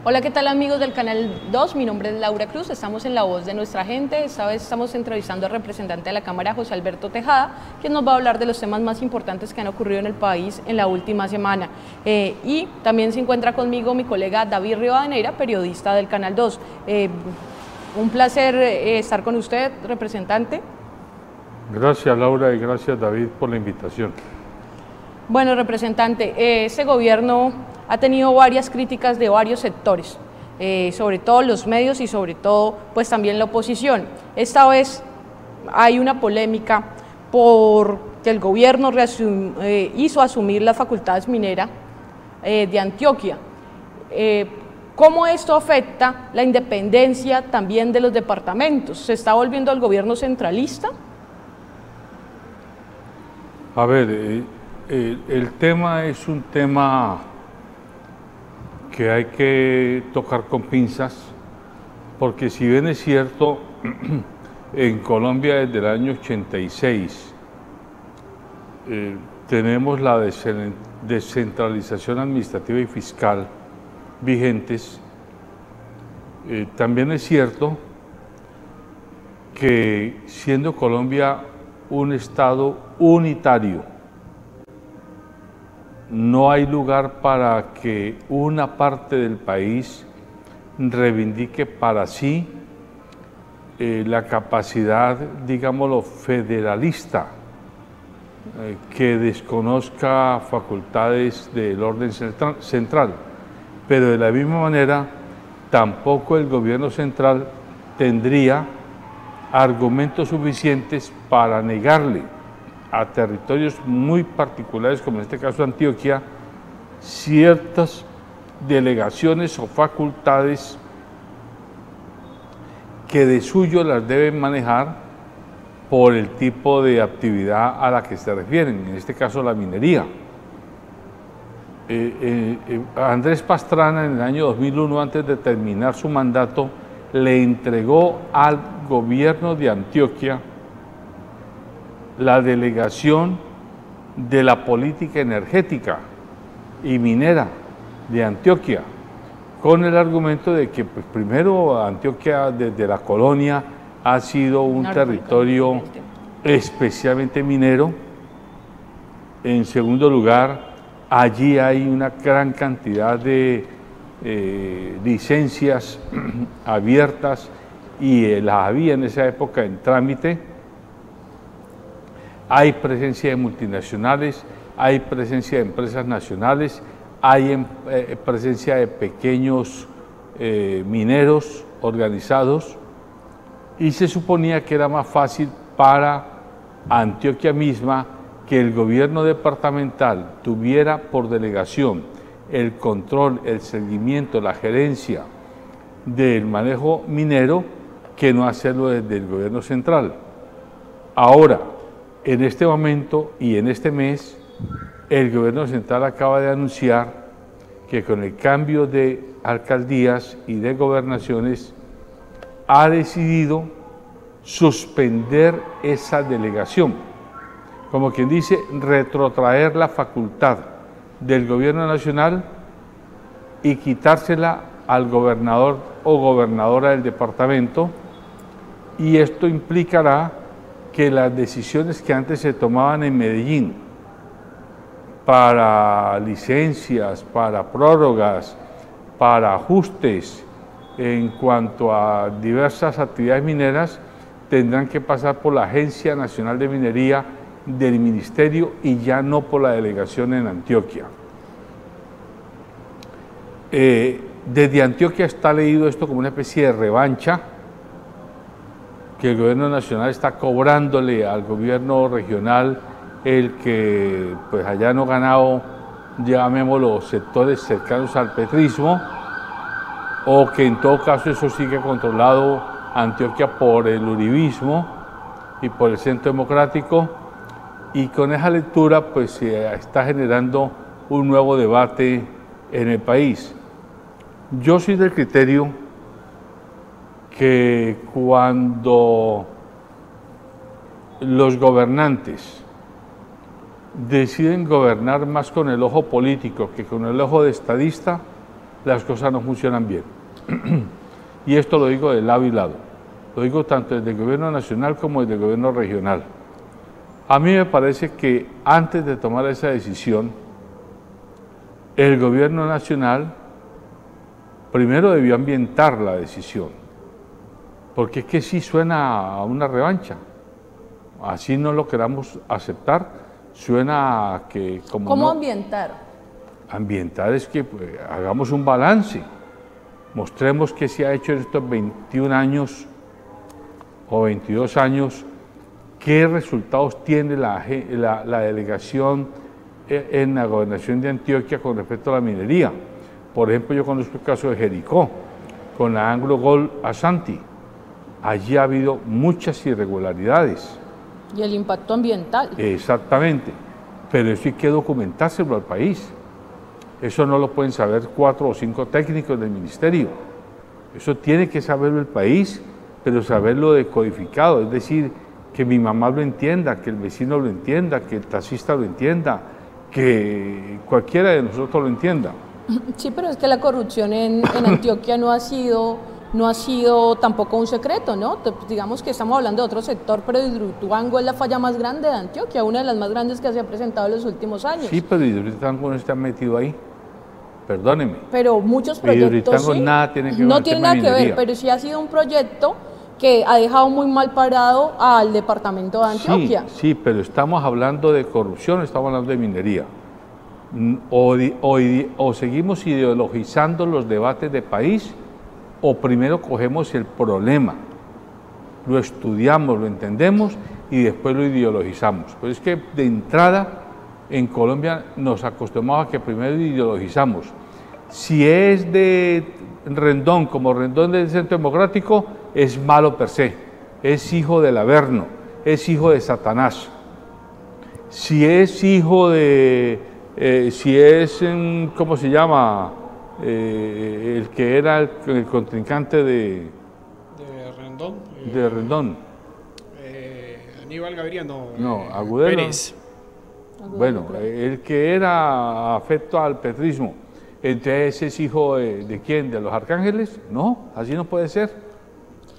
Hola, ¿qué tal amigos del Canal 2? Mi nombre es Laura Cruz, estamos en La Voz de Nuestra Gente. Esta vez estamos entrevistando al representante de la Cámara, José Alberto Tejada, quien nos va a hablar de los temas más importantes que han ocurrido en el país en la última semana. Y también se encuentra conmigo mi colega David Rivadeneira, periodista del Canal 2. Un placer estar con usted, representante. Gracias Laura y gracias David por la invitación. Bueno, representante, este gobierno ha tenido varias críticas de varios sectores, sobre todo los medios y sobre todo pues también la oposición. Esta vez hay una polémica porque el gobierno hizo asumir las facultades mineras de Antioquia. ¿Cómo esto afecta la independencia también de los departamentos? ¿Se está volviendo al gobierno centralista? A ver, el tema es un tema que hay que tocar con pinzas, porque si bien es cierto, en Colombia desde el año 86 tenemos la descentralización administrativa y fiscal vigentes, también es cierto que siendo Colombia un estado unitario, no hay lugar para que una parte del país reivindique para sí la capacidad, digámoslo, federalista, que desconozca facultades del orden central. Pero de la misma manera, tampoco el gobierno central tendría argumentos suficientes para negarle a territorios muy particulares, como en este caso Antioquia, ciertas delegaciones o facultades que de suyo las deben manejar por el tipo de actividad a la que se refieren, en este caso la minería. Andrés Pastrana en el año 2001, antes de terminar su mandato, le entregó al gobierno de Antioquia la delegación de la política energética y minera de Antioquia, con el argumento de que pues, primero Antioquia desde la colonia ha sido un territorio especialmente minero. En segundo lugar, allí hay una gran cantidad de licencias abiertas y las había en esa época en trámite. Hay presencia de multinacionales, hay presencia de empresas nacionales, hay presencia de pequeños mineros organizados, y se suponía que era más fácil para Antioquia misma que el gobierno departamental tuviera por delegación el control, el seguimiento, la gerencia del manejo minero, que no hacerlo desde el gobierno central. Ahora, en este momento y en este mes, el gobierno central acaba de anunciar que con el cambio de alcaldías y de gobernaciones ha decidido suspender esa delegación, como quien dice, retrotraer la facultad del gobierno nacional y quitársela al gobernador o gobernadora del departamento, y esto implicará que las decisiones que antes se tomaban en Medellín para licencias, para prórrogas, para ajustes en cuanto a diversas actividades mineras, tendrán que pasar por la Agencia Nacional de Minería del Ministerio y ya no por la delegación en Antioquia. Desde Antioquia está leído esto como una especie de revancha que el gobierno nacional está cobrándole al gobierno regional el que pues allá no ganado, llamémoslo, sectores cercanos al petrismo, o que en todo caso eso sigue controlado Antioquia por el uribismo y por el Centro Democrático, y con esa lectura pues se está generando un nuevo debate en el país. Yo soy del criterio que cuando los gobernantes deciden gobernar más con el ojo político que con el ojo de estadista, las cosas no funcionan bien. Y esto lo digo de lado y lado. Lo digo tanto desde el gobierno nacional como desde el gobierno regional. A mí me parece que antes de tomar esa decisión, el gobierno nacional primero debió ambientar la decisión, porque es que sí suena a una revancha. Así no lo queramos aceptar, suena a que como ¿Cómo no, ambientar? Ambientar es que pues, hagamos un balance, mostremos qué se ha hecho en estos 21 años o 22 años, qué resultados tiene la delegación en la gobernación de Antioquia con respecto a la minería. Por ejemplo, yo conozco el caso de Jericó, con la Anglo Gold Ashanti. Allí ha habido muchas irregularidades. Y el impacto ambiental. Exactamente, pero eso hay que documentárselo al país. Eso no lo pueden saber 4 o 5 técnicos del ministerio. Eso tiene que saberlo el país, pero saberlo decodificado, es decir, que mi mamá lo entienda, que el vecino lo entienda, que el taxista lo entienda, que cualquiera de nosotros lo entienda. Sí, pero es que la corrupción en Antioquia no ha sido tampoco un secreto, ¿no? Digamos que estamos hablando de otro sector, pero Hidroituango es la falla más grande de Antioquia, una de las más grandes que se ha presentado en los últimos años. Sí, pero Hidroituango no está metido ahí, perdóneme. Pero muchos proyectos sí, nada tiene que ver no tiene nada que ver, pero sí ha sido un proyecto que ha dejado muy mal parado al departamento de Antioquia. Sí, pero estamos hablando de corrupción, estamos hablando de minería. O seguimos ideologizando los debates de país, o primero cogemos el problema, lo estudiamos, lo entendemos y después lo ideologizamos. Pero es que de entrada en Colombia nos acostumbramos a que primero ideologizamos. Si es de Rendón, como Rendón del Centro Democrático, es malo per se, es hijo del Averno, es hijo de Satanás. Si es hijo de, ¿cómo se llama? El que era el contrincante de Rendón. De Rendón. Aníbal Gaviria, no, Agudelo. Pérez. Bueno, el que era afecto al petrismo. Entonces, ¿es hijo de quién? ¿De los arcángeles? No, así no puede ser.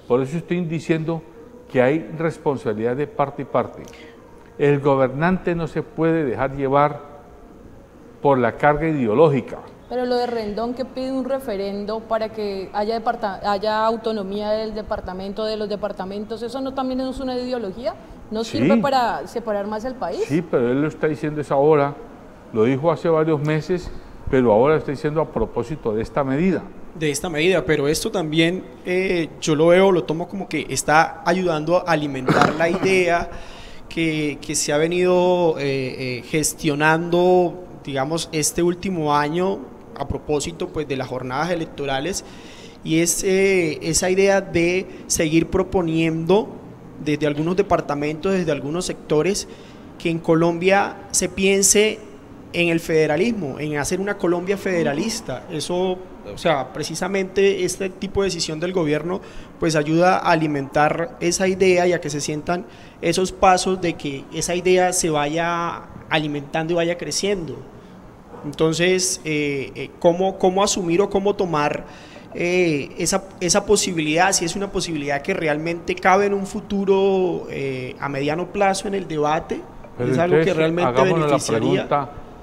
Por eso estoy diciendo que hay responsabilidad de parte y parte. El gobernante no se puede dejar llevar por la carga ideológica. Pero lo de Rendón, que pide un referendo para que haya autonomía del departamento, de los departamentos, ¿eso no también es una ideología? ¿No sirve para separar más el país? Sí, pero él lo está diciendo es ahora, lo dijo hace varios meses, pero ahora lo está diciendo a propósito de esta medida. De esta medida, pero esto también yo lo tomo como que está ayudando a alimentar la idea que se ha venido gestionando, digamos, este último año a propósito pues de las jornadas electorales, y es esa idea de seguir proponiendo desde algunos departamentos, desde algunos sectores, que en Colombia se piense en el federalismo, en hacer una Colombia federalista. Eso, o sea, precisamente este tipo de decisión del gobierno pues ayuda a alimentar esa idea y a que se sientan esos pasos de que esa idea se vaya alimentando y vaya creciendo. Entonces, ¿cómo asumir o cómo tomar esa posibilidad, si es una posibilidad que realmente cabe en un futuro a mediano plazo en el debate? Pero es algo que realmente beneficiaría.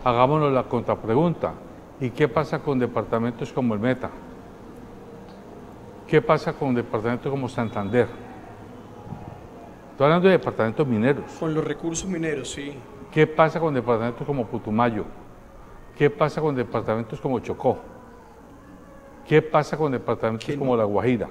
Hagámonos la contrapregunta. ¿Y qué pasa con departamentos como el Meta? ¿Qué pasa con departamentos como Santander? Estoy hablando de departamentos mineros. Con los recursos mineros, sí. ¿Qué pasa con departamentos como Putumayo? ¿Qué pasa con departamentos como Chocó? ¿Qué pasa con departamentos como La Guajira?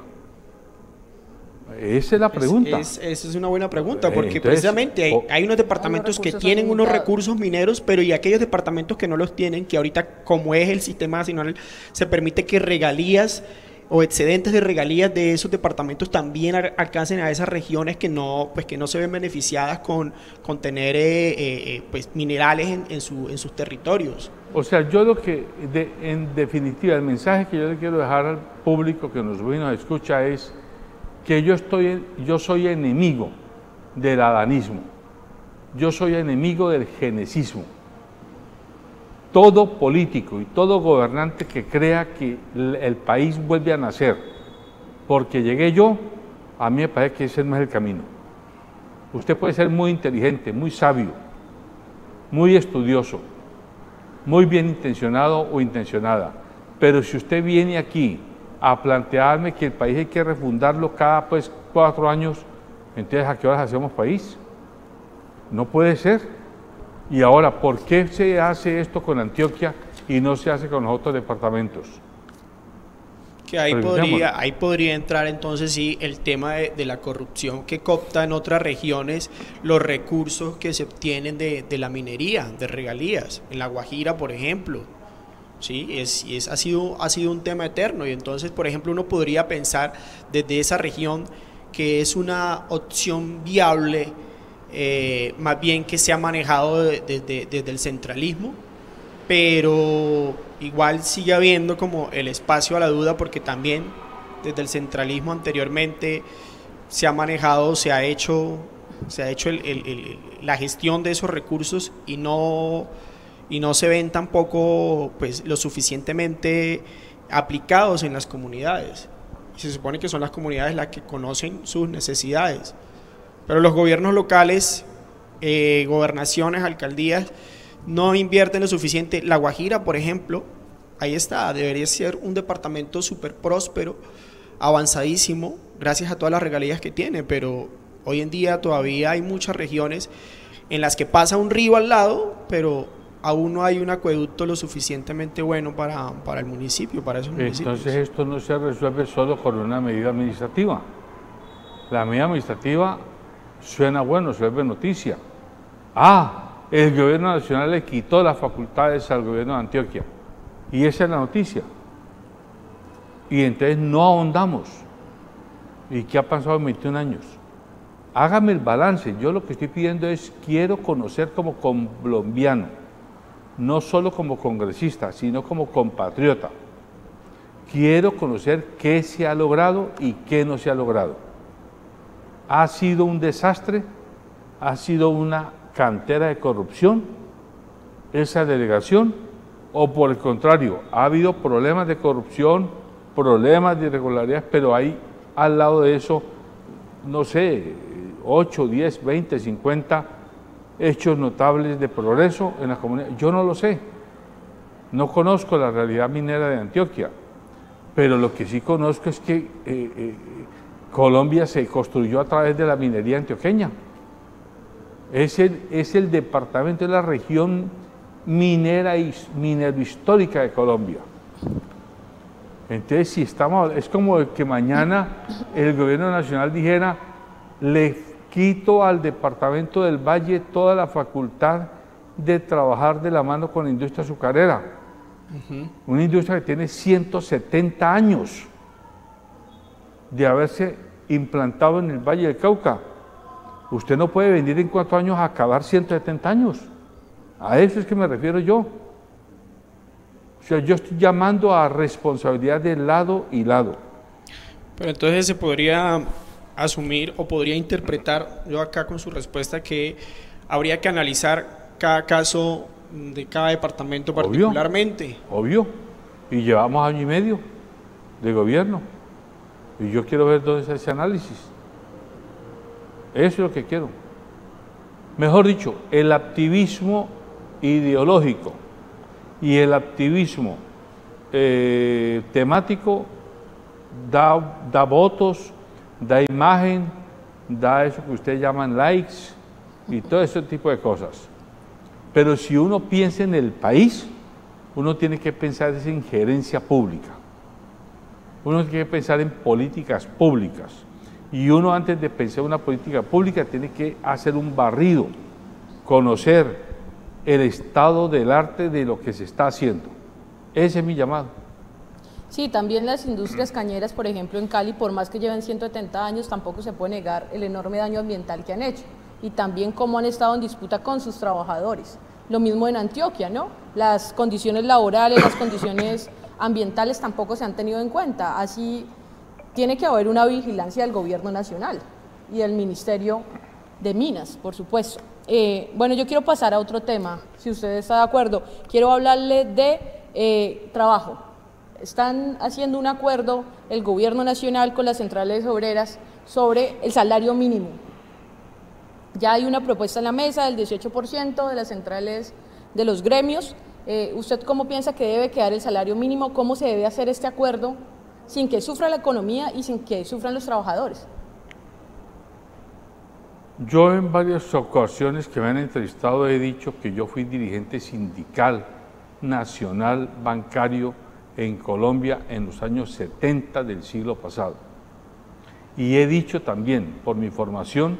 Esa es la pregunta. Esa es una buena pregunta, porque entonces, precisamente hay unos departamentos que tienen unos recursos mineros, pero y aquellos departamentos que no los tienen, que ahorita, como es el sistema nacional, se permite que regalías o excedentes de regalías de esos departamentos también alcancen a esas regiones que no se ven beneficiadas con tener pues minerales en sus territorios. O sea, yo lo que, en definitiva, el mensaje que yo le quiero dejar al público que nos ve y nos escucha es que yo soy enemigo del adanismo, yo soy enemigo del genesismo. todo político y todo gobernante que crea que el país vuelve a nacer porque llegué yo, a mí me parece que ese no es el camino. Usted puede ser muy inteligente, muy sabio, muy estudioso, muy bien intencionado o intencionada, pero si usted viene aquí a plantearme que el país hay que refundarlo cada 4 años, entonces ¿a qué horas hacemos país? No puede ser. Y ahora, ¿por qué se hace esto con Antioquia y no se hace con los otros departamentos? Que ahí podría entrar entonces sí el tema de la corrupción que coopta en otras regiones los recursos que se obtienen de la minería, de regalías, en La Guajira, por ejemplo. Sí, ha sido un tema eterno, y entonces, por ejemplo, uno podría pensar desde esa región que es una opción viable, más bien que se ha manejado desde el centralismo, pero igual sigue habiendo como el espacio a la duda, porque también desde el centralismo anteriormente se ha manejado, se ha hecho la gestión de esos recursos y no se ven tampoco pues lo suficientemente aplicados en las comunidades. Se supone que son las comunidades las que conocen sus necesidades, pero los gobiernos locales, gobernaciones, alcaldías, no invierten lo suficiente. La Guajira, por ejemplo, ahí está, debería ser un departamento súper próspero, avanzadísimo, gracias a todas las regalías que tiene, pero hoy en día todavía hay muchas regiones en las que pasa un río al lado, pero aún no hay un acueducto lo suficientemente bueno para el municipio, para esos municipios. Entonces esto no se resuelve solo con una medida administrativa. La medida administrativa suena bueno, se vuelve noticia. El gobierno nacional le quitó las facultades al gobierno de Antioquia. Y esa es la noticia. Y entonces no ahondamos. ¿Y qué ha pasado en 21 años? Hágame el balance. Yo lo que estoy pidiendo es, quiero conocer como colombiano, no solo como congresista, sino como compatriota. Quiero conocer qué se ha logrado y qué no se ha logrado. ¿Ha sido un desastre? ¿Ha sido una cantera de corrupción esa delegación? ¿O por el contrario, ha habido problemas de corrupción, problemas de irregularidades, pero hay al lado de eso, no sé, 8, 10, 20, 50 hechos notables de progreso en la comunidad? Yo no lo sé, no conozco la realidad minera de Antioquia, pero lo que sí conozco es que Colombia se construyó a través de la minería antioqueña. Es el departamento, de la región minera y minero histórica de Colombia. Entonces, si estamos, es como que mañana el gobierno nacional dijera, le quito al departamento del Valle toda la facultad de trabajar de la mano con la industria azucarera. Una industria que tiene 170 años de haberse implantado en el Valle del Cauca. Usted no puede venir en 4 años a acabar 170 años. A eso es que me refiero yo. O sea, yo estoy llamando a responsabilidad de lado y lado. Pero entonces se podría asumir o podría interpretar, yo acá con su respuesta, que habría que analizar cada caso de cada departamento particularmente. Obvio. Y llevamos 1 año y medio de gobierno. Y yo quiero ver dónde está ese análisis. Eso es lo que quiero. Mejor dicho, el activismo ideológico y el activismo temático da votos, da imagen, da eso que ustedes llaman likes y todo ese tipo de cosas. Pero si uno piensa en el país, uno tiene que pensar en gerencia pública. Uno tiene que pensar en políticas públicas. Y uno, antes de pensar en una política pública, tiene que hacer un barrido, conocer el estado del arte de lo que se está haciendo. Ese es mi llamado. Sí, también las industrias cañeras, por ejemplo, en Cali, por más que lleven 170 años, tampoco se puede negar el enorme daño ambiental que han hecho. Y también cómo han estado en disputa con sus trabajadores. Lo mismo en Antioquia, ¿no? Las condiciones laborales, las condiciones ambientales tampoco se han tenido en cuenta. Así tiene que haber una vigilancia del gobierno nacional y del Ministerio de Minas, por supuesto. Bueno, yo quiero pasar a otro tema, si usted está de acuerdo. Quiero hablarle de trabajo. Están haciendo un acuerdo el gobierno nacional con las centrales obreras sobre el salario mínimo. Ya hay una propuesta en la mesa del 18% de las centrales de los gremios. ¿Usted cómo piensa que debe quedar el salario mínimo? ¿Cómo se debe hacer este acuerdo sin que sufra la economía y sin que sufran los trabajadores? Yo en varias ocasiones que me han entrevistado he dicho que yo fui dirigente sindical nacional bancario en Colombia en los años 70 del siglo pasado. Y he dicho también, por mi formación,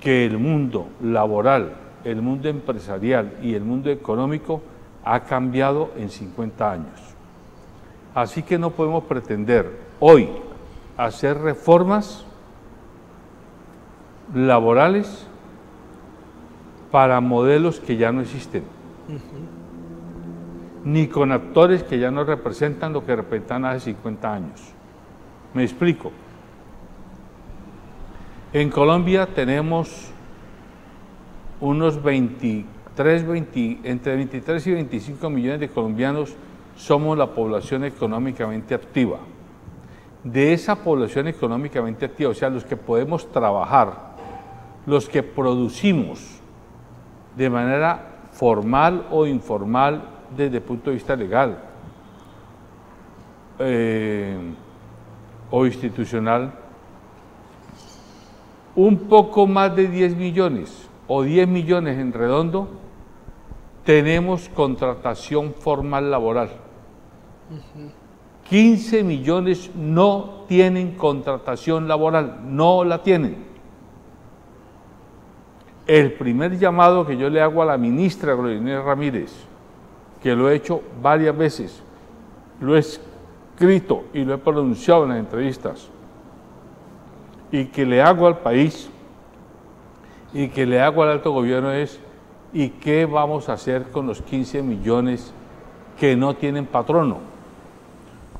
que el mundo laboral, el mundo empresarial y el mundo económico ha cambiado en 50 años. Así que no podemos pretender hoy hacer reformas laborales para modelos que ya no existen, ni con actores que ya no representan lo que representan hace 50 años. Me explico. En Colombia tenemos unos entre 23 y 25 millones de colombianos somos la población económicamente activa. De esa población económicamente activa, o sea, los que podemos trabajar, los que producimos de manera formal o informal desde el punto de vista legal o institucional, un poco más de 10 millones o 10 millones en redondo, tenemos contratación formal laboral. 15 millones no tienen contratación laboral, no la tienen. El primer llamado que yo le hago a la ministra Gloria Inés Ramírez, que lo he hecho varias veces, lo he escrito y lo he pronunciado en las entrevistas, y que le hago al país y que le hago al alto gobierno es: ¿y qué vamos a hacer con los 15 millones que no tienen patrono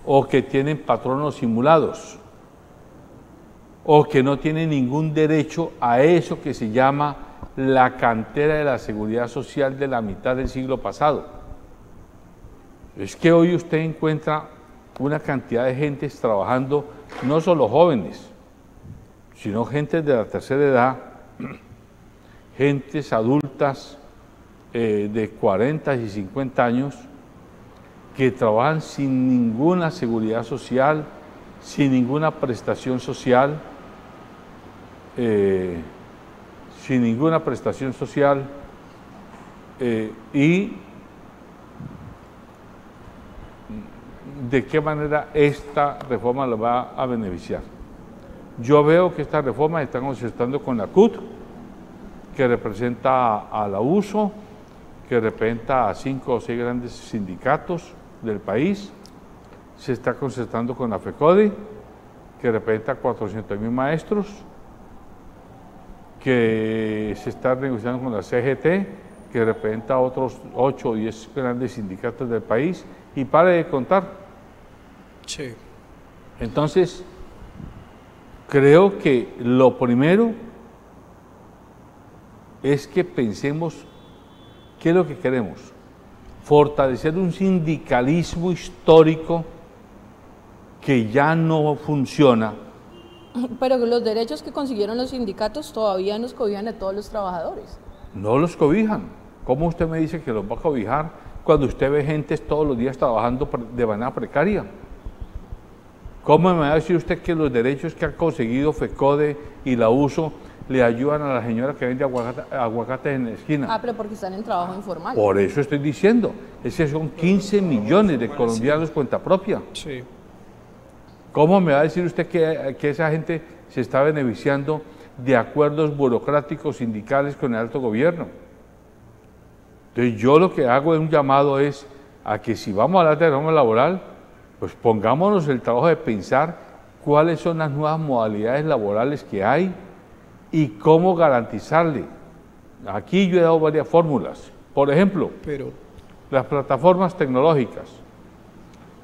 o que tienen patronos simulados o que no tienen ningún derecho a eso que se llama la cantera de la seguridad social de la mitad del siglo pasado? Es que hoy usted encuentra una cantidad de gentes trabajando, no solo jóvenes, sino gentes de la tercera edad, gentes adultas de 40 y 50 años, que trabajan sin ninguna seguridad social, sin ninguna prestación social, y de qué manera esta reforma lo va a beneficiar. Yo veo que esta reforma está concertando con la CUT, que representa a la USO, que representa a 5 o 6 grandes sindicatos del país. Se está concertando con la FECODE, que representa a 400.000 maestros, que se está negociando con la CGT, que representa a otros 8 o 10 grandes sindicatos del país, y pare de contar. Sí. Entonces, creo que lo primero es que pensemos qué es lo que queremos. Fortalecer un sindicalismo histórico que ya no funciona. Pero los derechos que consiguieron los sindicatos todavía nos cobijan a todos los trabajadores. No los cobijan. ¿Cómo usted me dice que los va a cobijar cuando usted ve gente todos los días trabajando de manera precaria? ¿Cómo me va a decir usted que los derechos que ha conseguido FECODE y la USO le ayudan a la señora que vende aguacates en la esquina? Ah, pero porque están en trabajo informal. Por eso estoy diciendo, esos son 15 millones de colombianos cuenta propia. Sí. ¿Cómo me va a decir usted que esa gente se está beneficiando de acuerdos burocráticos sindicales con el alto gobierno? Entonces yo lo que hago es un llamado es a que si vamos a hablar de reforma laboral, pues pongámonos el trabajo de pensar cuáles son las nuevas modalidades laborales que hay y cómo garantizarle. Aquí yo he dado varias fórmulas. Por ejemplo, las plataformas tecnológicas.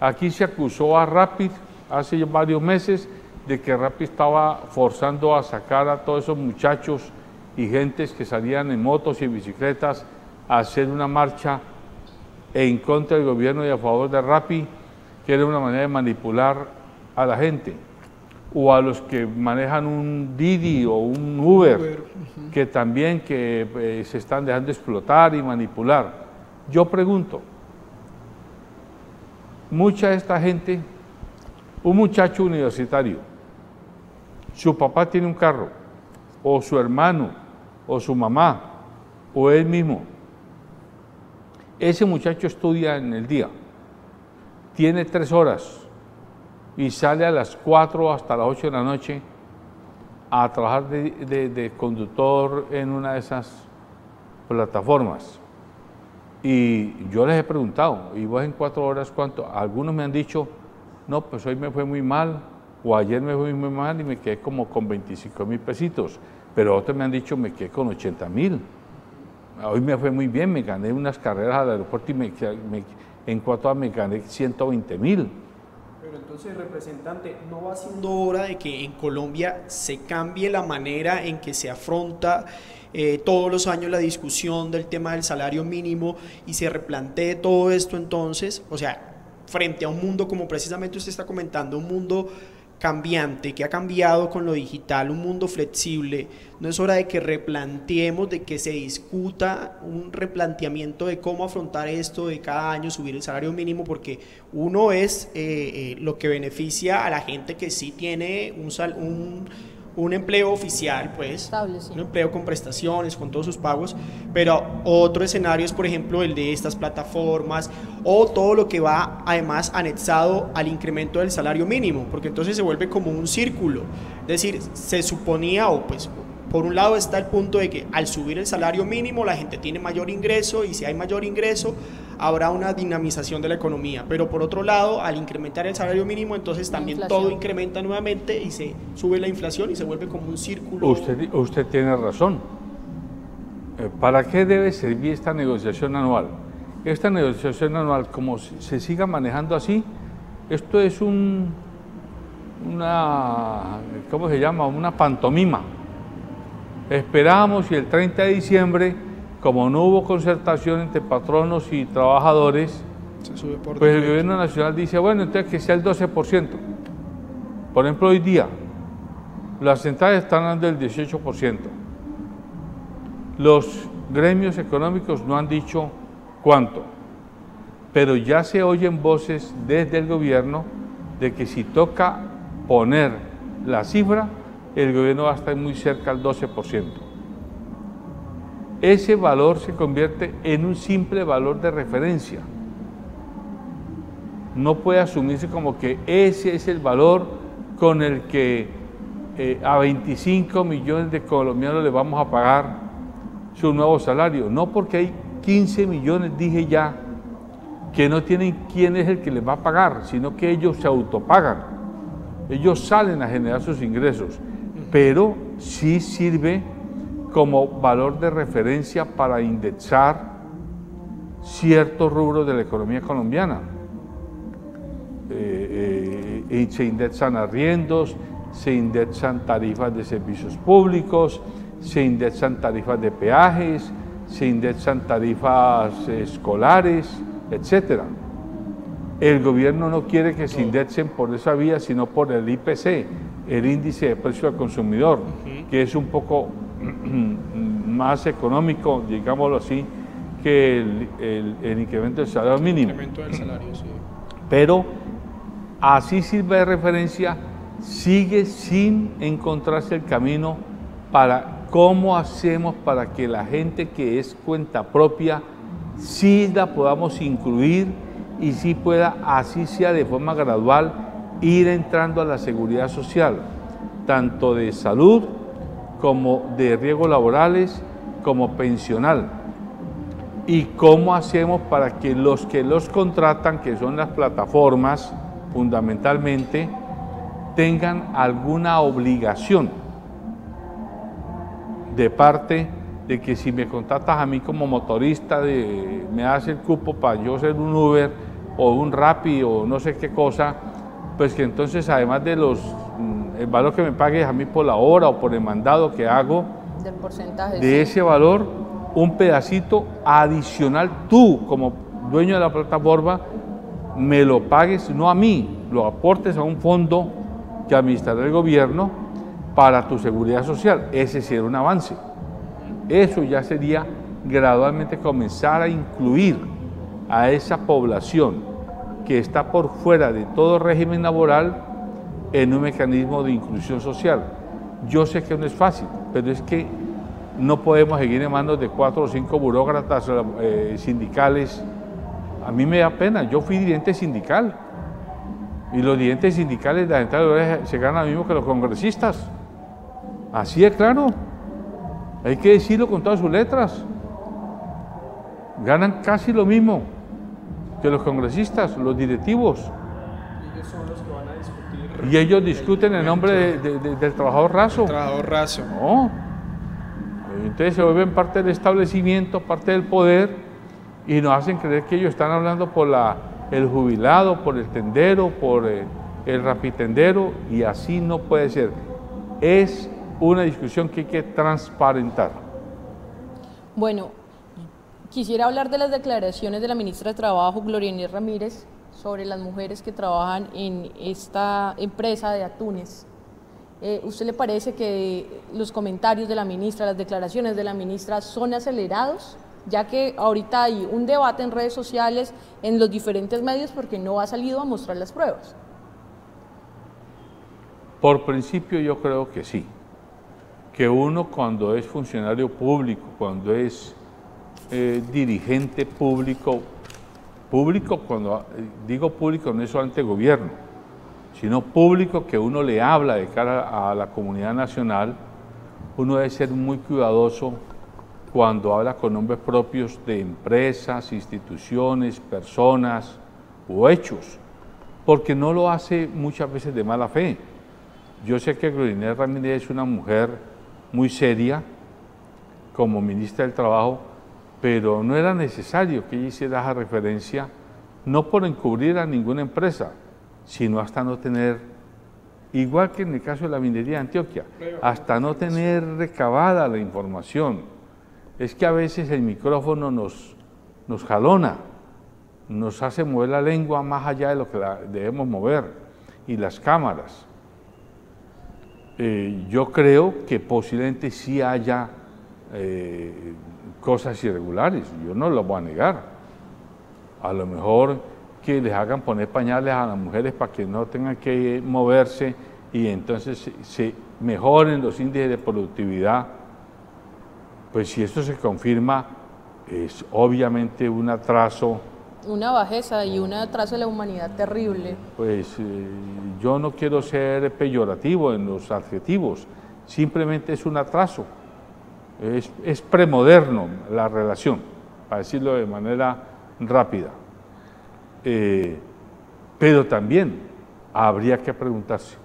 Aquí se acusó a Rappi hace varios meses de que Rappi estaba forzando a sacar a todos esos muchachos y gentes que salían en motos y en bicicletas a hacer una marcha en contra del gobierno y a favor de Rappi, que era una manera de manipular a la gente, o a los que manejan un Didi o un Uber, que también se están dejando explotar y manipular. Yo pregunto, mucha de esta gente, un muchacho universitario, su papá tiene un carro, o su hermano, o su mamá, o él mismo. Ese muchacho estudia en el día, tiene 3 horas y sale a las 4 hasta las 8 de la noche a trabajar de conductor en una de esas plataformas. Y yo les he preguntado, ¿y vos en 4 horas cuánto? Algunos me han dicho, no, pues hoy me fue muy mal, o ayer me fue muy mal y me quedé como con 25.000 pesitos, pero otros me han dicho, me quedé con 80.000. Hoy me fue muy bien, me gané unas carreras al aeropuerto y en 4 horas me gané 120.000. Pero entonces, representante, ¿no va siendo hora de que en Colombia se cambie la manera en que se afronta todos los años la discusión del tema del salario mínimo y se replantee todo esto entonces? O sea, frente a un mundo, como precisamente usted está comentando, un mundo cambiante, que ha cambiado con lo digital, un mundo flexible, ¿no es hora de que replanteemos, de que se discuta un replanteamiento de cómo afrontar esto, de cada año subir el salario mínimo? Porque uno es lo que beneficia a la gente que sí tiene un empleo oficial, pues, estable, sí, un empleo con prestaciones, con todos sus pagos, pero otro escenario es, por ejemplo, el de estas plataformas o todo lo que va además anexado al incremento del salario mínimo, porque entonces se vuelve como un círculo. Es decir, se suponía, o pues, por un lado está el punto de que al subir el salario mínimo la gente tiene mayor ingreso, y si hay mayor ingreso habrá una dinamización de la economía, pero por otro lado, al incrementar el salario mínimo, entonces también todo incrementa nuevamente y se sube la inflación y se vuelve como un círculo. Usted tiene razón. ¿Para qué debe servir esta negociación anual? Esta negociación anual, como se siga manejando así, esto es una ¿cómo se llama? Una pantomima. Esperamos y el 30 de diciembre, como no hubo concertación entre patronos y trabajadores, pues el gobierno nacional dice, bueno, entonces que sea el 12%. Por ejemplo, hoy día, las centrales están dando el 18%. Los gremios económicos no han dicho cuánto, pero ya se oyen voces desde el gobierno de que si toca poner la cifra, el gobierno va a estar muy cerca al 12%. Ese valor se convierte en un simple valor de referencia. No puede asumirse como que ese es el valor con el que a 25 millones de colombianos le vamos a pagar su nuevo salario. No, porque hay 15 millones, dije ya, que no tienen quién es el que les va a pagar, sino que ellos se autopagan. Ellos salen a generar sus ingresos, pero sí sirve como valor de referencia para indexar ciertos rubros de la economía colombiana. Se indexan arriendos, se indexan tarifas de servicios públicos, se indexan tarifas de peajes, se indexan tarifas escolares, etc. El gobierno no quiere que se indexen por esa vía, sino por el IPC, el índice de precio al consumidor, que es un poco más económico, digámoslo así, que el incremento del salario mínimo. Pero así sirve de referencia, sigue sin encontrarse el camino para cómo hacemos para que la gente que es cuenta propia sí la podamos incluir y sí pueda, así sea de forma gradual, ir entrando a la seguridad social, tanto de salud como de riesgos laborales, como pensional. Y cómo hacemos para que los contratan, que son las plataformas fundamentalmente, tengan alguna obligación de parte de que si me contratas a mí como motorista, me das el cupo para yo ser un Uber o un Rappi o no sé qué cosa, pues que entonces además de el valor que me pagues a mí por la hora o por el mandado que hago, Del porcentaje. De sí. ese valor, un pedacito adicional, tú como dueño de la plataforma, me lo pagues, no a mí, lo aportes a un fondo que administrará el gobierno para tu seguridad social. Ese sería un avance. Eso ya sería gradualmente comenzar a incluir a esa población que está por fuera de todo régimen laboral en un mecanismo de inclusión social. Yo sé que no es fácil, pero es que no podemos seguir en manos de 4 o 5 burócratas sindicales. A mí me da pena, yo fui dirigente sindical y los dirigentes sindicales de la Central de Obreros se ganan lo mismo que los congresistas. Así de claro, hay que decirlo con todas sus letras. Ganan casi lo mismo que los congresistas, los directivos. Ellos son los que van a discutir. Y ellos discuten en nombre del trabajador raso. Trabajador raso. No. Entonces se vuelven parte del establecimiento, parte del poder, y nos hacen creer que ellos están hablando por el jubilado, por el tendero, por el rapitendero, y así no puede ser. Es una discusión que hay que transparentar. Bueno, quisiera hablar de las declaraciones de la ministra de Trabajo, Gloria Inés Ramírez, sobre las mujeres que trabajan en esta empresa de atunes. ¿Usted le parece que los comentarios de la ministra, las declaraciones de la ministra son acelerados? Ya que ahorita hay un debate en redes sociales, en los diferentes medios, porque no ha salido a mostrar las pruebas. Por principio yo creo que sí, que uno cuando es funcionario público, cuando es dirigente público, cuando digo público no es solamente gobierno, sino público que uno le habla de cara a la comunidad nacional, uno debe ser muy cuidadoso cuando habla con nombres propios de empresas, instituciones, personas o hechos, porque no lo hace muchas veces de mala fe. Yo sé que Gloria Inés Ramírez es una mujer muy seria como ministra del Trabajo, pero no era necesario que ella hiciera esa referencia, no por encubrir a ninguna empresa, sino hasta no tener, igual que en el caso de la minería de Antioquia, hasta no tener recabada la información. Es que a veces el micrófono nos jalona, nos hace mover la lengua más allá de lo que debemos mover, y las cámaras. Yo creo que posiblemente sí haya cosas irregulares, yo no lo voy a negar. A lo mejor que les hagan poner pañales a las mujeres para que no tengan que moverse y entonces se mejoren los índices de productividad. Pues si esto se confirma, es obviamente un atraso. Una bajeza y un atraso de la humanidad terrible. Pues yo no quiero ser peyorativo en los adjetivos, simplemente es un atraso. Es premoderno la relación, para decirlo de manera rápida. Pero también habría que preguntarse,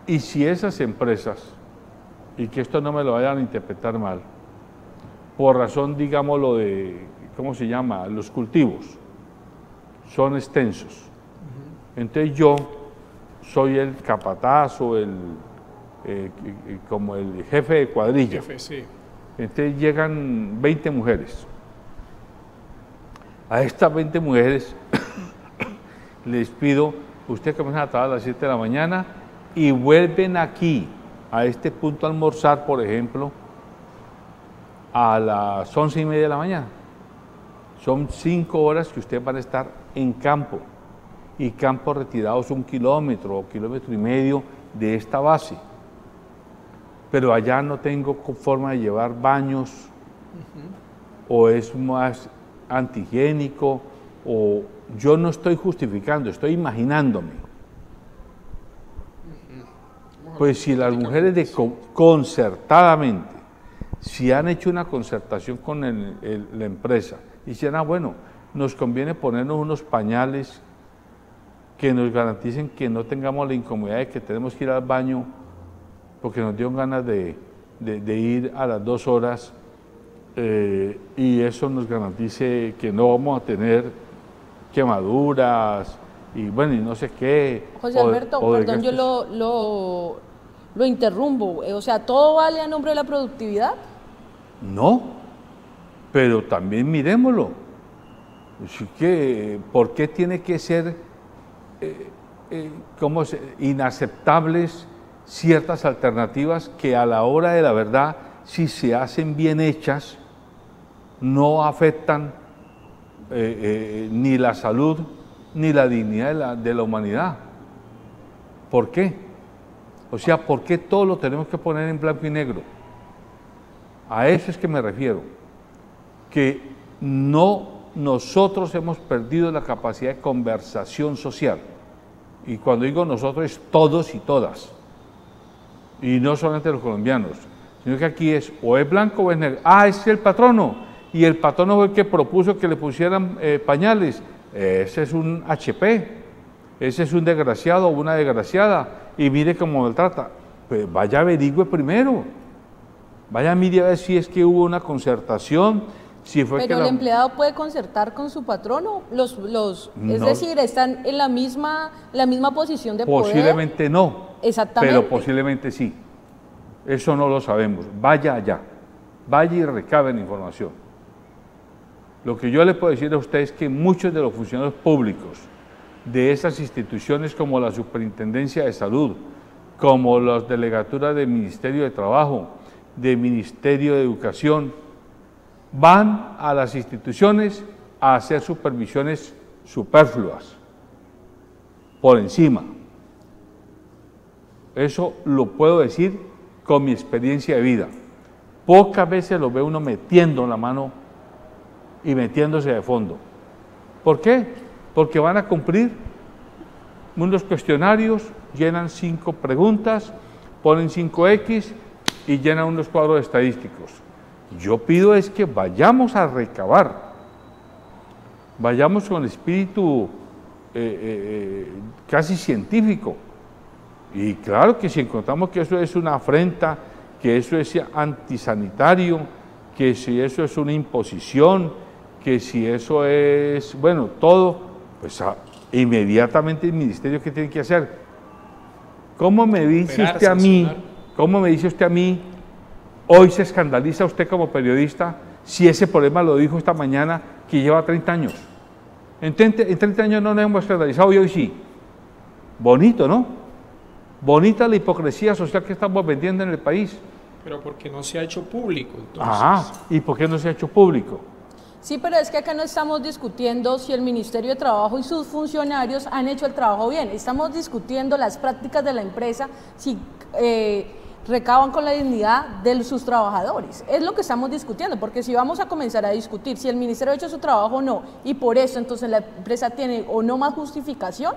¿y si esas empresas, y que esto no me lo vayan a interpretar mal, por razón, digámoslo, de, ¿cómo se llama?, los cultivos, son extensos? Entonces yo soy el capataz o como el jefe de cuadrilla. Jefe, sí. Entonces llegan 20 mujeres. A estas 20 mujeres les pido, ustedes comienzan a trabajar a las 7 de la mañana y vuelven aquí, a este punto a almorzar, por ejemplo, a las 11:30 de la mañana. Son 5 horas que ustedes van a estar en campo, y campos retirados 1 kilómetro o 1,5 kilómetros de esta base. Pero allá no tengo forma de llevar baños, o es más antihigiénico, o yo no estoy justificando, estoy imaginándome. Pues si las mujeres concertadamente, si han hecho una concertación con la empresa, y dicen, bueno, nos conviene ponernos unos pañales que nos garanticen que no tengamos la incomodidad de que tenemos que ir al baño porque nos dio ganas de ir a las 2 horas, y eso nos garantice que no vamos a tener quemaduras y bueno, y no sé qué. José Alberto, perdón, yo lo lo interrumpo, o sea, ¿todo vale a nombre de la productividad? No, pero también miremoslo. Así que, ¿por qué tiene que ser inaceptables ciertas alternativas que a la hora de la verdad, si se hacen bien hechas, no afectan ni la salud ni la dignidad de la humanidad? ¿Por qué? O sea, ¿por qué todo lo tenemos que poner en blanco y negro? A eso es que me refiero, que nosotros hemos perdido la capacidad de conversación social. Y cuando digo nosotros es todos y todas. Y no solamente los colombianos, sino que aquí es o es blanco o es negro. Ah, es el patrono. Y el patrono fue el que propuso que le pusieran pañales. Ese es un HP. Ese es un desgraciado o una desgraciada. Y mire cómo maltrata. Pues vaya, averigüe primero. Vaya, mire a ver si es que hubo una concertación. Si fue Pero que el empleado puede concertar con su patrono. Es decir, están en la misma posición de poder. Posiblemente no. Exactamente. Pero posiblemente sí. Eso no lo sabemos. Vaya allá. Vaya y recabe la información. Lo que yo le puedo decir a usted es que muchos de los funcionarios públicos de esas instituciones como la Superintendencia de Salud, como las delegaturas del Ministerio de Trabajo, del Ministerio de Educación, van a las instituciones a hacer supervisiones superfluas, por encima. Eso lo puedo decir con mi experiencia de vida. Pocas veces lo ve uno metiendo la mano y metiéndose de fondo. ¿Por qué? Porque van a cumplir unos cuestionarios, llenan 5 preguntas, ponen 5X y llenan unos cuadros estadísticos. Yo pido es que vayamos a recabar, vayamos con espíritu casi científico. Y claro que si encontramos que eso es una afrenta, que eso es antisanitario, que si eso es una imposición, que si eso es, bueno, todo, pues inmediatamente el ministerio, ¿qué tiene que hacer? ¿Cómo me dice usted a mí? ¿Cómo me dice usted a mí? Hoy se escandaliza usted como periodista si ese problema lo dijo esta mañana que lleva 30 años. En 30 años no nos hemos escandalizado y hoy sí. Bonito, ¿no? Bonita la hipocresía social que estamos vendiendo en el país. Pero porque no se ha hecho público, entonces. Ah, ¿y por qué no se ha hecho público? Sí, pero es que acá no estamos discutiendo si el Ministerio de Trabajo y sus funcionarios han hecho el trabajo bien. Estamos discutiendo las prácticas de la empresa, si recaban con la dignidad de sus trabajadores. Es lo que estamos discutiendo, porque si vamos a comenzar a discutir si el Ministerio ha hecho su trabajo o no, y por eso entonces la empresa tiene o no más justificación,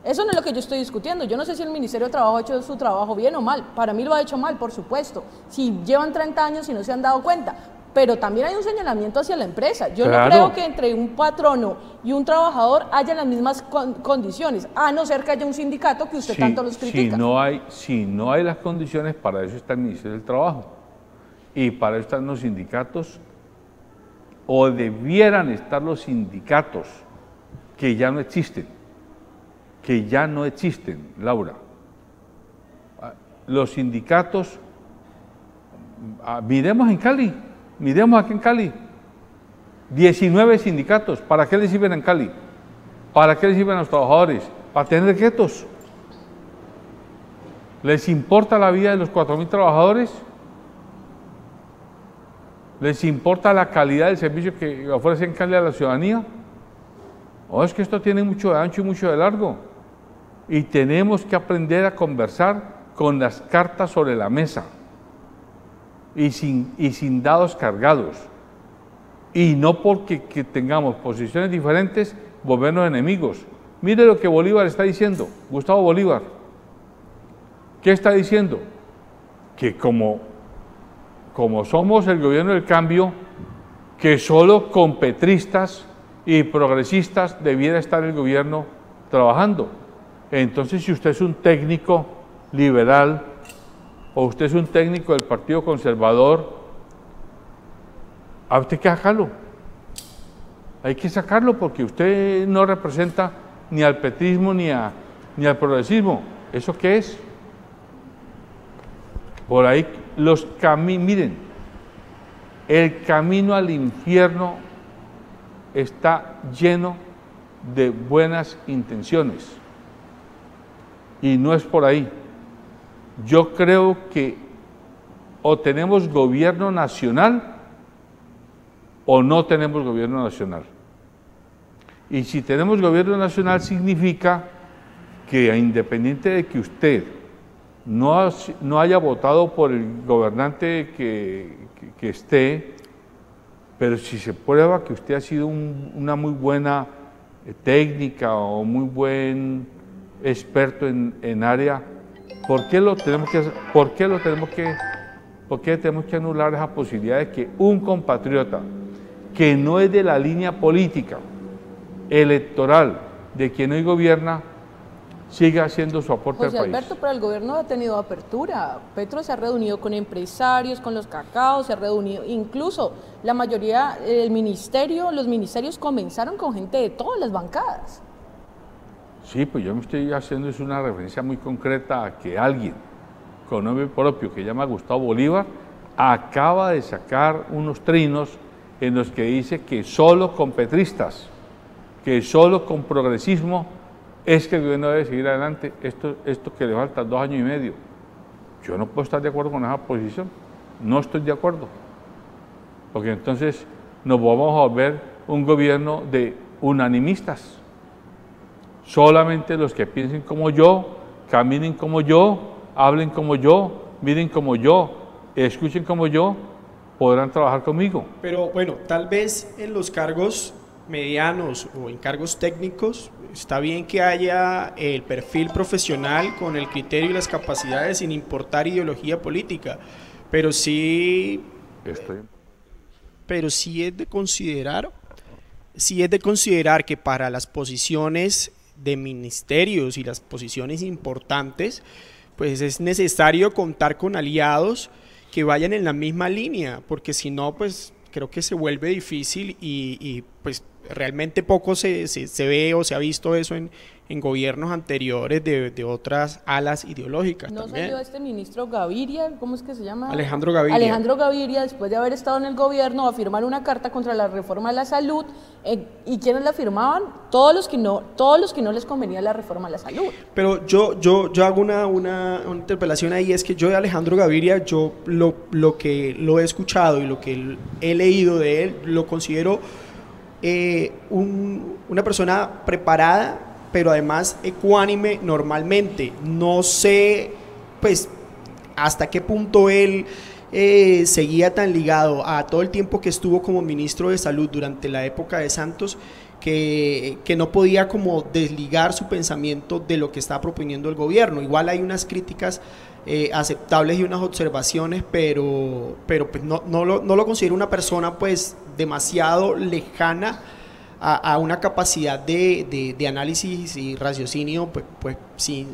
eso no es lo que yo estoy discutiendo. Yo no sé si el Ministerio de Trabajo ha hecho su trabajo bien o mal. Para mí lo ha hecho mal, por supuesto. Si llevan 30 años y no se han dado cuenta. Pero también hay un señalamiento hacia la empresa. Yo no creo que entre un patrono y un trabajador haya las mismas condiciones, a no ser que haya un sindicato que usted tanto los critica. Si no hay las condiciones, para eso está el Ministerio del Trabajo. Y para eso están los sindicatos, o debieran estar los sindicatos, que ya no existen. Que ya no existen, Laura. Los sindicatos, miremos en Cali. Miremos aquí en Cali, 19 sindicatos. ¿Para qué les sirven en Cali? ¿Para qué les sirven a los trabajadores? ¿Para tener guetos? ¿Les importa la vida de los 4.000 trabajadores? ¿Les importa la calidad del servicio que ofrecen Cali a la ciudadanía? O es que esto tiene mucho de ancho y mucho de largo. Y tenemos que aprender a conversar con las cartas sobre la mesa. Y sin dados cargados, y no porque tengamos posiciones diferentes, volvernos enemigos. Mire lo que Bolívar está diciendo, Gustavo Bolívar. ¿Qué está diciendo? Que como somos el gobierno del cambio, que solo con petristas y progresistas debiera estar el gobierno trabajando. Entonces, si usted es un técnico liberal, o usted es un técnico del Partido Conservador, a usted hay que sacarlo. Hay que sacarlo porque usted no representa ni al petrismo ni al progresismo. ¿Eso qué es? Por ahí los caminos, miren, el camino al infierno está lleno de buenas intenciones y no es por ahí. Yo creo que o tenemos gobierno nacional o no tenemos gobierno nacional. Y si tenemos gobierno nacional significa que independiente de que usted no haya votado por el gobernante que esté, pero si se prueba que usted ha sido una muy buena técnica o muy buen experto en área, ¿por qué tenemos que anular esa posibilidad de que un compatriota que no es de la línea política, electoral, de quien hoy gobierna, siga haciendo su aporte al país? José Alberto, pero el gobierno ha tenido apertura. Petro se ha reunido con empresarios, con los cacaos, se ha reunido, incluso la mayoría del ministerio, los ministerios comenzaron con gente de todas las bancadas. Sí, pues yo me estoy haciendo es una referencia muy concreta a que alguien con nombre propio que se llama Gustavo Bolívar acaba de sacar unos trinos en los que dice que solo con petristas, que solo con progresismo es que el gobierno debe seguir adelante, esto que le falta 2 años y medio. Yo no puedo estar de acuerdo con esa posición, no estoy de acuerdo, porque entonces nos vamos a volver un gobierno de unanimistas. Solamente los que piensen como yo, caminen como yo, hablen como yo, miren como yo, escuchen como yo, podrán trabajar conmigo. Pero bueno, tal vez en los cargos medianos o en cargos técnicos está bien que haya el perfil profesional con el criterio y las capacidades sin importar ideología política, pero sí es de considerar que para las posiciones de ministerios y las posiciones importantes, pues es necesario contar con aliados que vayan en la misma línea, porque si no, pues creo que se vuelve difícil y pues realmente poco se ve o se ha visto eso en gobiernos anteriores de otras alas ideológicas. ¿No también salió este ministro Gaviria, cómo es que se llama? Alejandro Gaviria. Alejandro Gaviria, después de haber estado en el gobierno, a firmar una carta contra la reforma de la salud. ¿Y quiénes la firmaban? Todos los que no les convenía la reforma de la salud. Pero yo hago una interpelación ahí, es que yo de Alejandro Gaviria, yo lo que lo he escuchado y lo que he leído de él, lo considero una persona preparada, pero además ecuánime normalmente. No sé pues hasta qué punto él seguía tan ligado a todo el tiempo que estuvo como ministro de Salud durante la época de Santos, que no podía como desligar su pensamiento de lo que está proponiendo el gobierno. Igual hay unas críticas aceptables y unas observaciones, pero pues no lo considero una persona pues demasiado lejana a una capacidad de análisis y raciocinio pues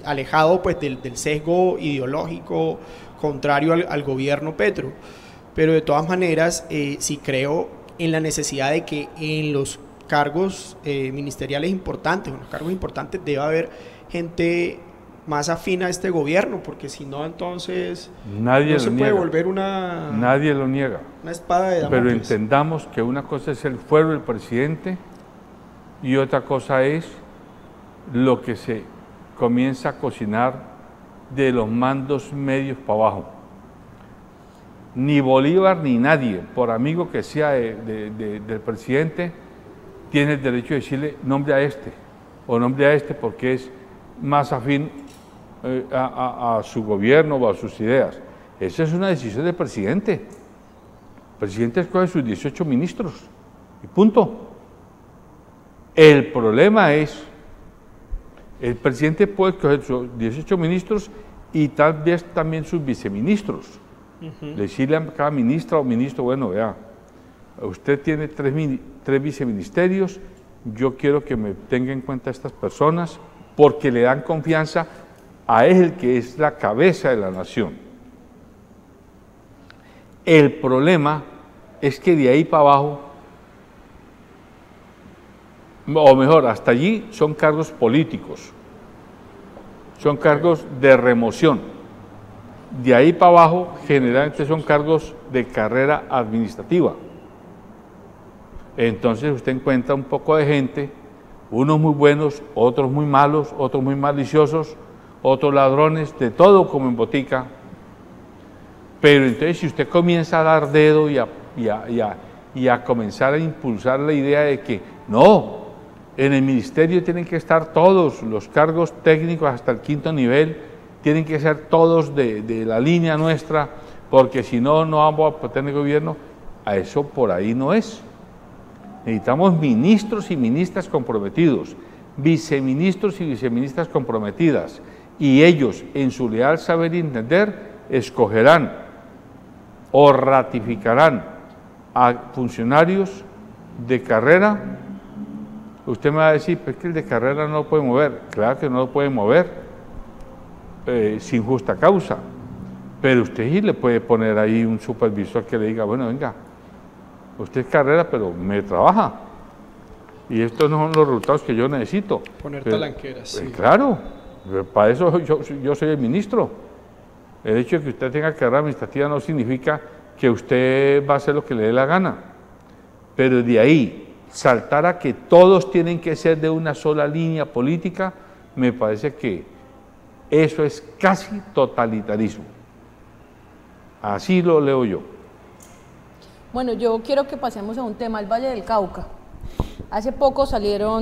alejado pues del sesgo ideológico contrario al gobierno Petro. Pero de todas maneras sí creo en la necesidad de que en los cargos ministeriales importantes, en los cargos importantes debe haber gente más afín a este gobierno, porque si no, entonces nadie no se puede niega. Volver una... Nadie lo niega. Una espada de Damocles. Pero entendamos que una cosa es el fuero del presidente y otra cosa es lo que se comienza a cocinar de los mandos medios para abajo. Ni Bolívar ni nadie, por amigo que sea del presidente, tiene el derecho de decirle nombre a este o nombre a este porque es más afín a su gobierno o a sus ideas. Esa es una decisión del presidente. El presidente escoge sus 18 ministros y punto. El problema es, el presidente puede escoger sus 18 ministros y tal vez también sus viceministros. Decirle a cada ministra o ministro, bueno, vea, usted tiene 3 viceministerios, yo quiero que me tenga en cuenta estas personas porque le dan confianza a él, que es la cabeza de la nación. El problema es que de ahí para abajo, o mejor, hasta allí son cargos políticos, son cargos de remoción. De ahí para abajo, generalmente son cargos de carrera administrativa. Entonces usted encuentra un poco de gente, unos muy buenos, otros muy malos, otros muy maliciosos, otros ladrones, de todo como en botica. Pero entonces si usted comienza a dar dedo y a comenzar a impulsar la idea de que no, en el ministerio tienen que estar todos los cargos técnicos hasta el 5º nivel, tienen que ser todos de la línea nuestra, porque si no, no vamos a tener gobierno. A eso por ahí no es. Necesitamos ministros y ministras comprometidos, viceministros y viceministras comprometidas, y ellos, en su leal saber y entender, escogerán o ratificarán a funcionarios de carrera. Usted me va a decir, pues que el de carrera no lo puede mover. Claro que no lo puede mover sin justa causa, pero usted sí le puede poner ahí un supervisor que le diga, bueno, venga, usted es carrera, pero me trabaja, y estos no son los resultados que yo necesito. Poner pero, talanqueras. Sí. Claro, para eso yo soy el ministro. El hecho de que usted tenga carrera administrativa no significa que usted va a hacer lo que le dé la gana, pero de ahí saltar a que todos tienen que ser de una sola línea política, me parece que eso es casi totalitarismo. Así lo leo yo. Bueno, yo quiero que pasemos a un tema, el Valle del Cauca. Hace poco salió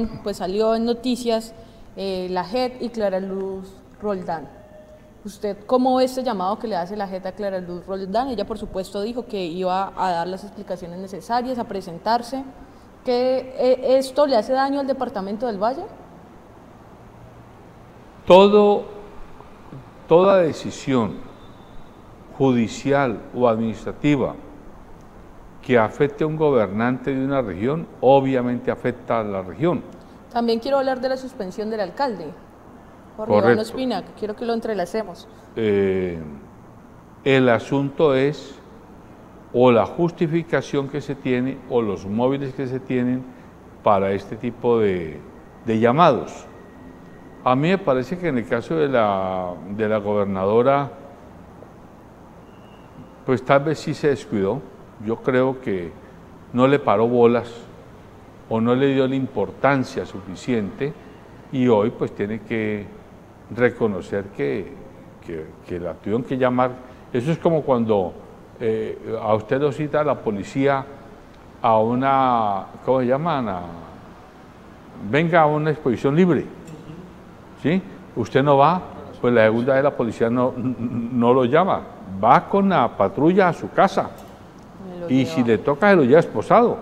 en noticias la JEP y Clara Luz Roldán. ¿Usted cómo ve este llamado que le hace la JEP a Clara Luz Roldán? Ella, por supuesto, dijo que iba a dar las explicaciones necesarias, a presentarse. ¿Que esto le hace daño al departamento del Valle? Toda decisión judicial o administrativa que afecte a un gobernante de una región, obviamente afecta a la región. También quiero hablar de la suspensión del alcalde, Jorge Iván Ospina, que quiero que lo entrelacemos. El asunto es o la justificación que se tiene o los móviles que se tienen para este tipo de llamados. A mí me parece que en el caso de la gobernadora, pues tal vez sí se descuidó. Yo creo que no le paró bolas o no le dio la importancia suficiente, y hoy pues tiene que reconocer que la tuvieron que llamar. Eso es como cuando a usted lo cita la policía a una, ¿cómo se llaman? Venga a una exposición libre, ¿sí? Usted no va, pues la segunda vez la policía no lo llama, va con la patrulla a su casa, y si le toca se lo lleva esposado,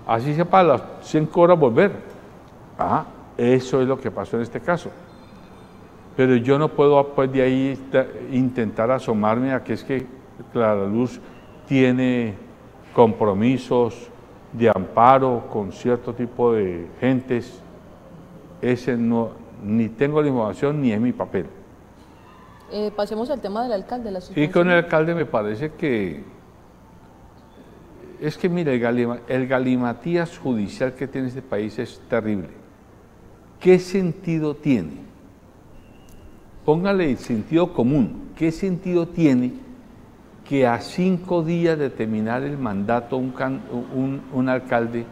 así sepa a las 5 horas volver. Eso es lo que pasó en este caso. Pero yo no puedo pues de ahí intentar asomarme a que es que Clara Luz tiene compromisos de amparo con cierto tipo de gentes. Ese no, ni tengo la información ni es mi papel. Pasemos al tema del alcalde. Y con el alcalde me parece que es que mire, el galimatías judicial que tiene este país es terrible. ¿Qué sentido tiene? Póngale el sentido común. ¿Qué sentido tiene que a 5 días de terminar el mandato un alcalde,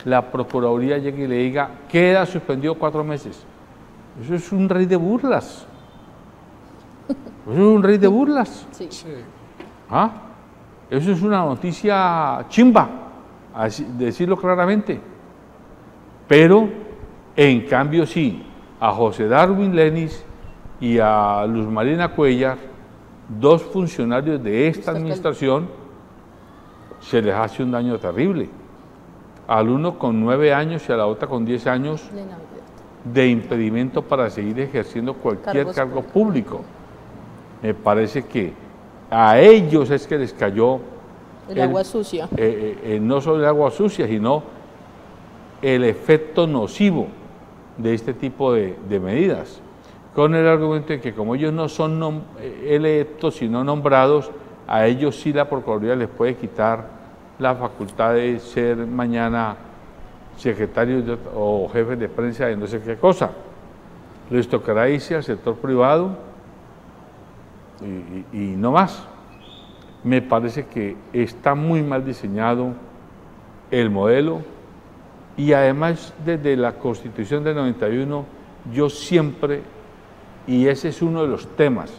la Procuraduría llegue y le diga, queda suspendido 4 meses? Eso es un rey de burlas. Eso es un rey de burlas. Sí. Eso es una noticia chimba, así, decirlo claramente. Pero, en cambio, sí, a José Darwin Lenis y a Luz Marina Cuellar, 2 funcionarios de esta administración, se les hace un daño terrible. Al uno con 9 años y a la otra con 10 años de impedimento para seguir ejerciendo cualquier cargo público. Me parece que a ellos es que les cayó el agua sucia. No solo el agua sucia, sino el efecto nocivo de este tipo de medidas, con el argumento de que como ellos no son electos sino nombrados, a ellos sí la Procuraduría les puede quitar la facultad de ser mañana secretarios o jefes de prensa de no sé qué cosa. Les tocará irse al sector privado y no más. Me parece que está muy mal diseñado el modelo y además desde la Constitución del 91 yo siempre, y ese es uno de los temas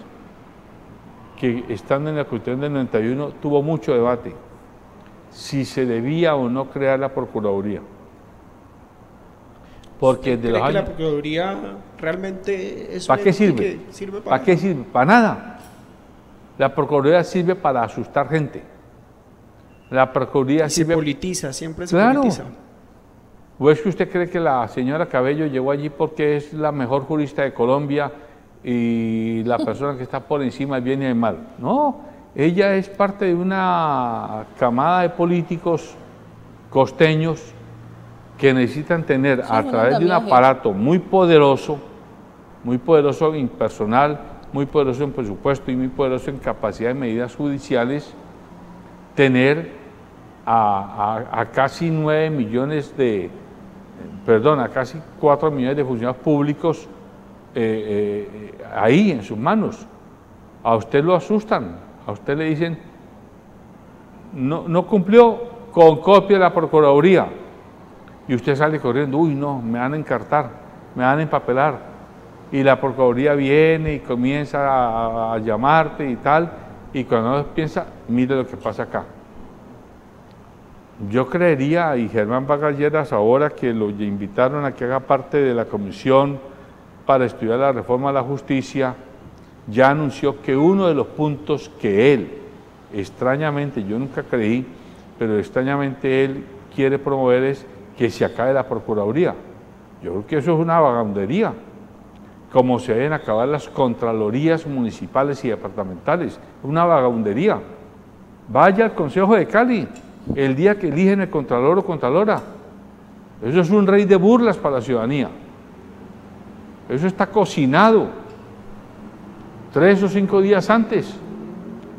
que estando en la Constitución del 91 tuvo mucho debate, si se debía o no crear la Procuraduría. Porque de los ¿Cree que años, la Procuraduría realmente es ¿para qué sirve? ¿Para qué sirve? Para nada. La Procuraduría sirve para asustar gente. La Procuraduría sirve... Se politiza, siempre se Claro. politiza. ¿O es que usted cree que la señora Cabello llegó allí porque es la mejor jurista de Colombia y la persona que está por encima del bien y del mal? No, ella es parte de una camada de políticos costeños que necesitan tener a través de un aparato muy poderoso impersonal, muy poderoso en presupuesto y muy poderoso en capacidad de medidas judiciales, tener a casi 9 millones de, a casi 4 millones de funcionarios públicos ahí en sus manos. A usted lo asustan, a usted le dicen, no cumplió, con copia de la Procuraduría. Y usted sale corriendo, uy no, me van a encartar, me van a empapelar. Y la Procuraduría viene y comienza a llamarte y tal, y cuando uno piensa, mire lo que pasa acá. Yo creería, y Germán Vargas Lleras, ahora que lo invitaron a que haga parte de la comisión para estudiar la reforma de la justicia, ya anunció que uno de los puntos que él, extrañamente, yo nunca creí, pero extrañamente él quiere promover es que se acabe la Procuraduría. Yo creo que eso es una vagabundería, como se deben acabar las contralorías municipales y departamentales, una vagabundería. Vaya al Consejo de Cali, el día que eligen el contralor o contralora. Eso es un rey de burlas para la ciudadanía. Eso está cocinado 3 o 5 días antes.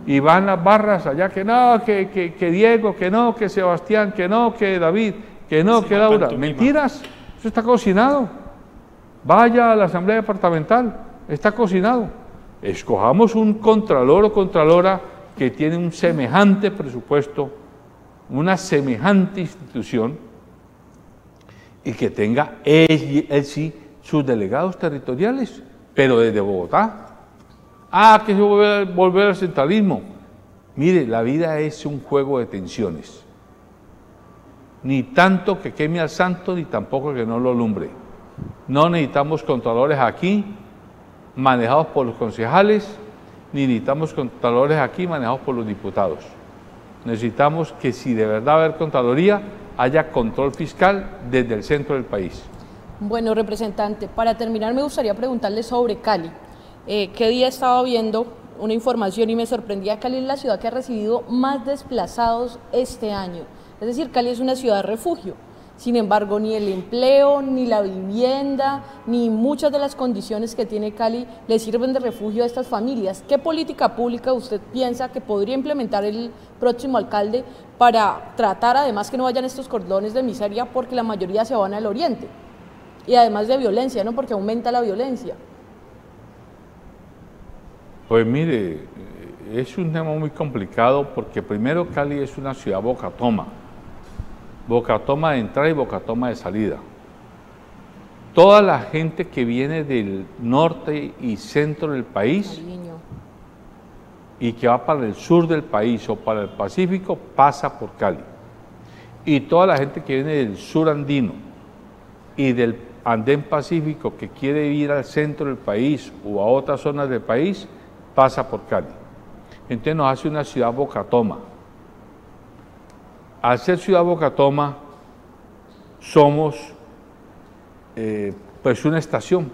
Y van las barras allá que no, que Diego, que no, que Sebastián, que no, que David, que no, que Laura. Mentiras, eso está cocinado. Vaya a la Asamblea Departamental, está cocinado. Escojamos un contralor o contralora que tiene un semejante presupuesto, una semejante institución y que tenga él sí sus delegados territoriales, pero desde Bogotá. Ah, que se volver al centralismo. Mire, la vida es un juego de tensiones. Ni tanto que queme al santo, ni tampoco que no lo alumbre. No necesitamos contralores aquí manejados por los concejales, ni necesitamos contralores aquí manejados por los diputados. Necesitamos que si de verdad va a haber Contraloría, haya control fiscal desde el centro del país. Bueno, representante, para terminar me gustaría preguntarle sobre Cali. ¿Qué día estaba viendo una información y me sorprendía? Cali es la ciudad que ha recibido más desplazados este año. Es decir, Cali es una ciudad refugio. Sin embargo, ni el empleo, ni la vivienda, ni muchas de las condiciones que tiene Cali le sirven de refugio a estas familias. ¿Qué política pública usted piensa que podría implementar el próximo alcalde para tratar además que no vayan estos cordones de miseria, porque la mayoría se van al oriente? Y además de violencia, ¿no? Porque aumenta la violencia. Pues mire, es un tema muy complicado porque primero Cali es una ciudad boca-toma de entrada y boca-toma de salida. Toda la gente que viene del norte y centro del país y que va para el sur del país o para el Pacífico pasa por Cali. Y toda la gente que viene del sur andino y del andén pacífico que quiere ir al centro del país o a otras zonas del país pasa por Cali. Entonces nos hace una ciudad boca-toma. Al ser ciudad boca-toma, somos pues una estación.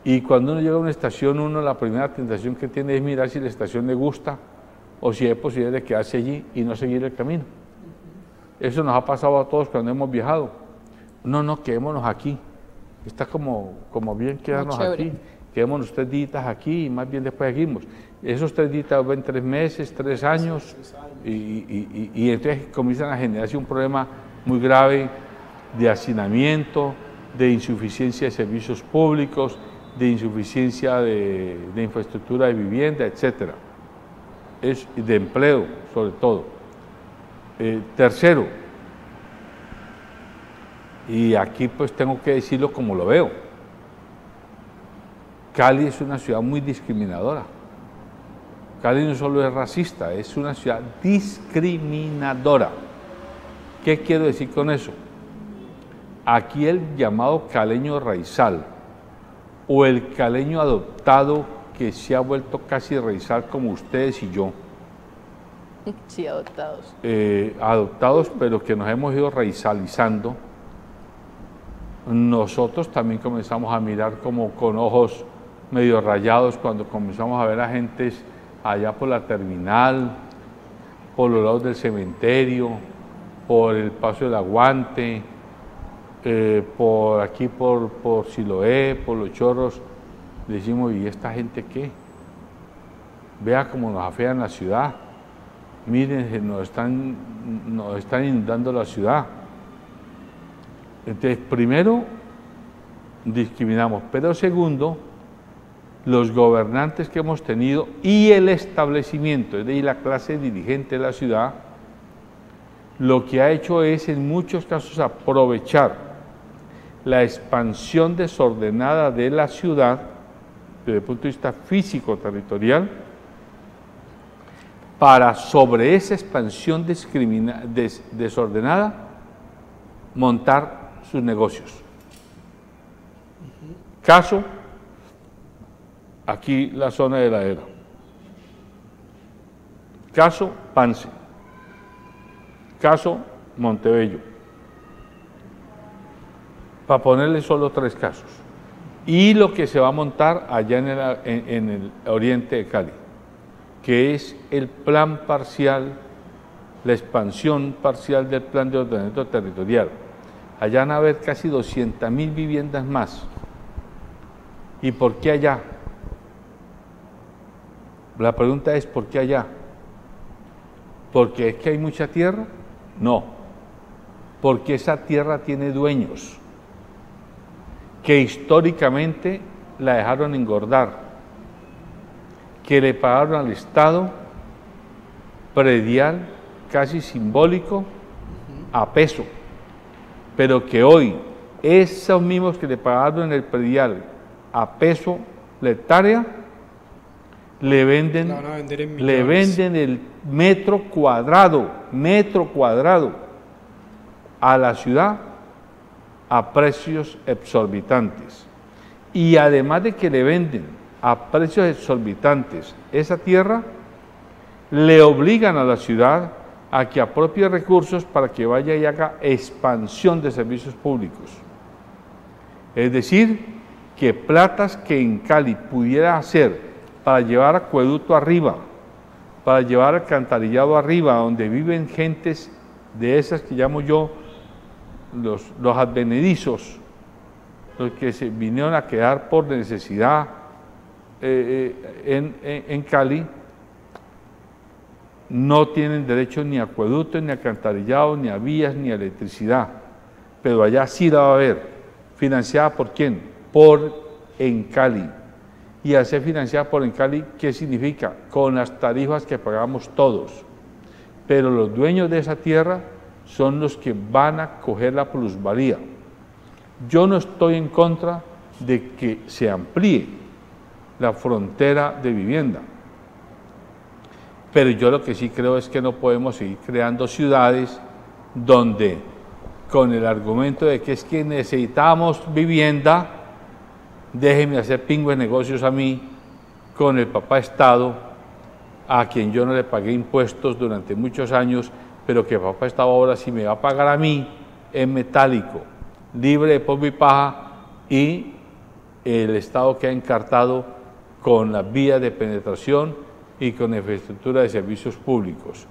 Y cuando uno llega a una estación, la primera tentación que tiene es mirar si la estación le gusta o si es posible de quedarse allí y no seguir el camino. Eso nos ha pasado a todos cuando hemos viajado. No, quedémonos aquí. Está como bien quedarnos aquí. Quedémonos 3 días aquí y más bien después seguimos. Esos 3 días ven 3 meses, 3 años y entonces comienzan a generarse un problema muy grave de hacinamiento, de insuficiencia de servicios públicos, de insuficiencia de infraestructura de vivienda, etcétera, de empleo sobre todo. Tercero, y aquí pues tengo que decirlo como lo veo, Cali es una ciudad muy discriminadora. Cali no solo es racista, es una ciudad discriminadora. ¿Qué quiero decir con eso? Aquí el llamado caleño raizal o el caleño adoptado que se ha vuelto casi raizal como ustedes y yo. Sí, adoptados. Adoptados, pero que nos hemos ido raizalizando. Nosotros también comenzamos a mirar como con ojos medio rayados cuando comenzamos a ver a gentes allá por la terminal, por los lados del cementerio, por el Paso del Aguante, por aquí por Siloé, por Los Chorros. Decimos, ¿y esta gente qué? Vea cómo nos afean la ciudad. Miren, nos están inundando la ciudad. Entonces, primero, discriminamos, pero segundo, los gobernantes que hemos tenido y el establecimiento, es decir, la clase dirigente de la ciudad, lo que ha hecho es en muchos casos aprovechar la expansión desordenada de la ciudad desde el punto de vista físico-territorial para sobre esa expansión desordenada montar sus negocios. Caso, aquí la zona de la era. Caso, Pance. Caso, Montebello. Para ponerle solo 3 casos. Y lo que se va a montar allá en el oriente de Cali, que es el plan parcial, la expansión parcial del plan de ordenamiento territorial. Allá van a haber casi 200.000 viviendas más. ¿Y por qué allá? La pregunta es, ¿por qué allá? ¿Porque es que hay mucha tierra? No, porque esa tierra tiene dueños que históricamente la dejaron engordar, que le pagaron al Estado predial casi simbólico a peso, pero que hoy esos mismos que le pagaron el predial a peso la hectárea, le venden el metro cuadrado a la ciudad a precios exorbitantes. Y además de que le venden a precios exorbitantes esa tierra, le obligan a la ciudad a que apropie recursos para que vaya y haga expansión de servicios públicos. Es decir, que platas que en Cali pudiera hacer para llevar acueducto arriba, para llevar alcantarillado arriba, donde viven gentes de esas que llamo yo los advenedizos, los que se vinieron a quedar por necesidad en Cali, no tienen derecho ni a acueducto, ni a alcantarillado, ni a vías, ni a electricidad, pero allá sí la va a haber. ¿Financiada por quién? Por Encali. Y al ser financiada por Encali, ¿qué significa? Con las tarifas que pagamos todos. Pero los dueños de esa tierra son los que van a coger la plusvalía. Yo no estoy en contra de que se amplíe la frontera de vivienda, pero yo lo que sí creo es que no podemos seguir creando ciudades donde, con el argumento de que es que necesitamos vivienda, déjenme hacer pingües negocios a mí con el papá Estado, a quien yo no le pagué impuestos durante muchos años, pero que el papá Estado ahora sí me va a pagar a mí en metálico, libre de polvo y paja, y el Estado queda encartado con las vías de penetración y con infraestructura de servicios públicos.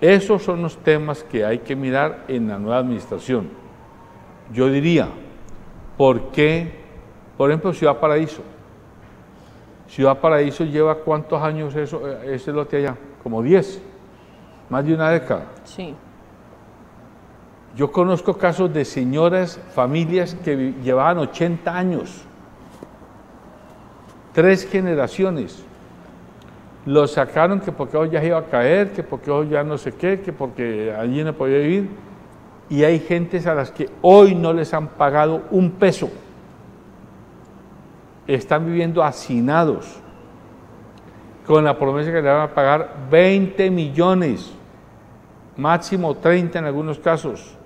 Esos son los temas que hay que mirar en la nueva administración. Yo diría, ¿por qué? Por ejemplo, Ciudad Paraíso. Ciudad Paraíso lleva ¿cuántos años ese lote allá? Como 10, más de una década. Sí. Yo conozco casos de señoras, familias que llevaban 80 años 3 generaciones. Lo sacaron que porque hoy ya iba a caer, que porque hoy ya no sé qué, que porque allí no podía vivir. Y hay gentes a las que hoy no les han pagado un peso. Están viviendo hacinados, con la promesa que le van a pagar 20 millones, máximo 30 en algunos casos,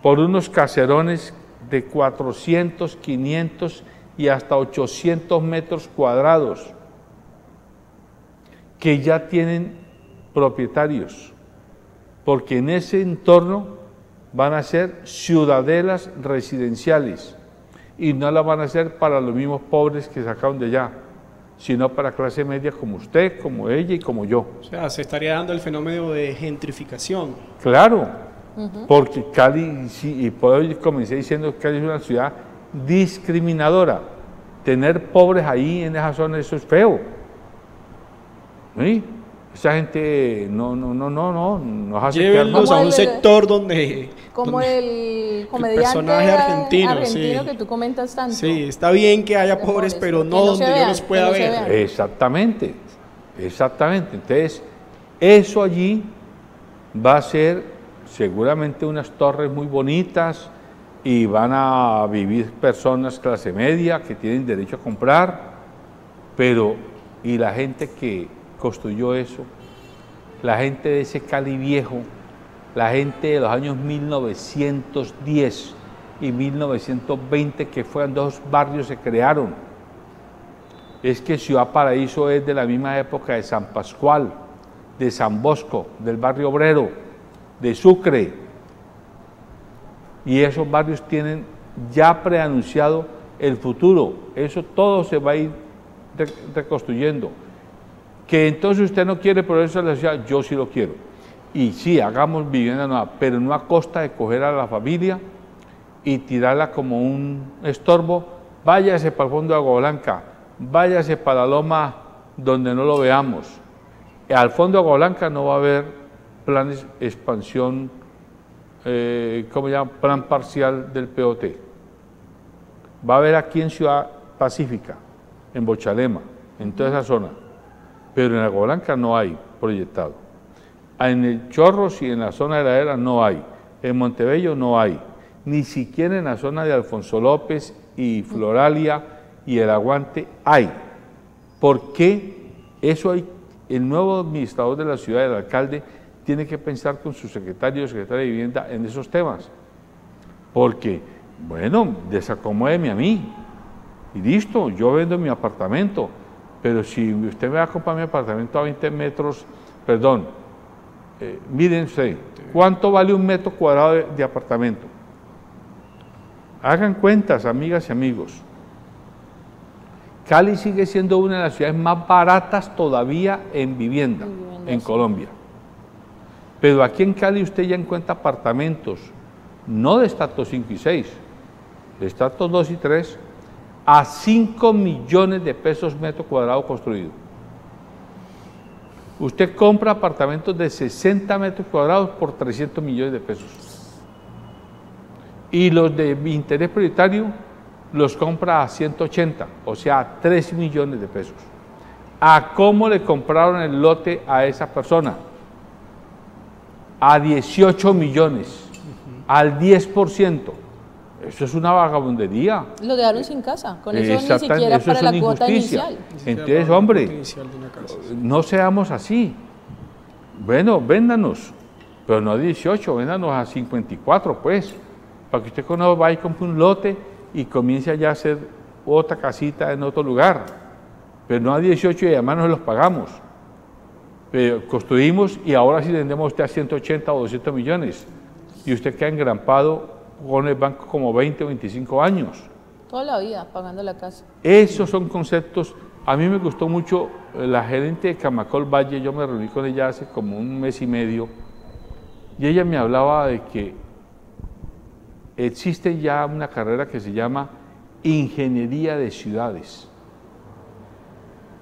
por unos caserones de 400, 500 y hasta 800 metros cuadrados, que ya tienen propietarios, porque en ese entorno van a ser ciudadelas residenciales, y no la van a hacer para los mismos pobres que sacaron de allá, sino para clase media como usted, como ella y como yo. O sea, se estaría dando el fenómeno de gentrificación. Claro, porque Cali, sí, y por hoy comencé diciendo que Cali es una ciudad discriminadora. Tener pobres ahí en esa zona, eso es feo. ¿Sí? Esa gente nos hace quedar mal. Llévenlos a un sector donde... Como el comediante personaje argentino, sí, que tú comentas tanto. Sí, está bien que haya pobres, pero no donde yo los pueda ver. Exactamente, exactamente. Entonces, eso allí va a ser seguramente unas torres muy bonitas y van a vivir personas clase media que tienen derecho a comprar, pero ¿y la gente que construyó eso? La gente de ese Cali viejo, la gente de los años 1910 y 1920, que fueron dos barrios se crearon. Es que Ciudad Paraíso es de la misma época de San Pascual, de San Bosco, del barrio obrero, de Sucre. Y esos barrios tienen ya preanunciado el futuro. Eso todo se va a ir reconstruyendo. Que entonces usted no quiere progreso en la ciudad, yo sí lo quiero. Y sí, hagamos vivienda nueva, pero no a costa de coger a la familia y tirarla como un estorbo. Váyase para el fondo de Agua Blanca, váyase para la loma donde no lo veamos. Al fondo de Agua Blanca no va a haber planes de expansión, ¿cómo se llama? Plan parcial del POT. Va a haber aquí en Ciudad Pacífica, en Bochalema, en toda esa zona, pero en Agua Blanca no hay proyectado. En el Chorros y en la zona de la Era no hay, en Montebello no hay, ni siquiera en la zona de Alfonso López y Floralia y El Aguante hay. ¿Por qué? Eso hay, el nuevo administrador de la ciudad, el alcalde, tiene que pensar con su secretario o secretaria de vivienda en esos temas. Porque, bueno, desacomódeme a mí y listo, yo vendo mi apartamento, pero si usted me va a comprar mi apartamento a 20 metros, perdón, miren usted, ¿cuánto vale un metro cuadrado de apartamento? Hagan cuentas, amigas y amigos. Cali sigue siendo una de las ciudades más baratas todavía en vivienda en Colombia. Pero aquí en Cali usted ya encuentra apartamentos, no de estratos 5 y 6, de estratos 2 y 3, a 5 millones de pesos metro cuadrado construido. Usted compra apartamentos de 60 metros cuadrados por 300 millones de pesos. Y los de interés prioritario los compra a 180, o sea, a 3 millones de pesos. ¿A cómo le compraron el lote a esa persona? A 18 millones, al 10%. Eso es una vagabundería. Lo dejaron sin casa, con eso ni siquiera eso para es la una cuota injusticia. inicial. Entonces, hombre, no seamos así. Bueno, véndanos, pero no a 18, véndanos a 54, pues, para que usted no vaya y compre un lote y comience allá a hacer otra casita en otro lugar. Pero no a 18 y además no los pagamos. Pero construimos y ahora sí vendemos a usted a 180 o 200 millones. Y usted queda engrampado con el banco como 20 o 25 años. Toda la vida pagando la casa. Esos son conceptos. A mí me gustó mucho la gerente de Camacol Valle, yo me reuní con ella hace como un mes y medio, y ella me hablaba de que existe ya una carrera que se llama Ingeniería de Ciudades.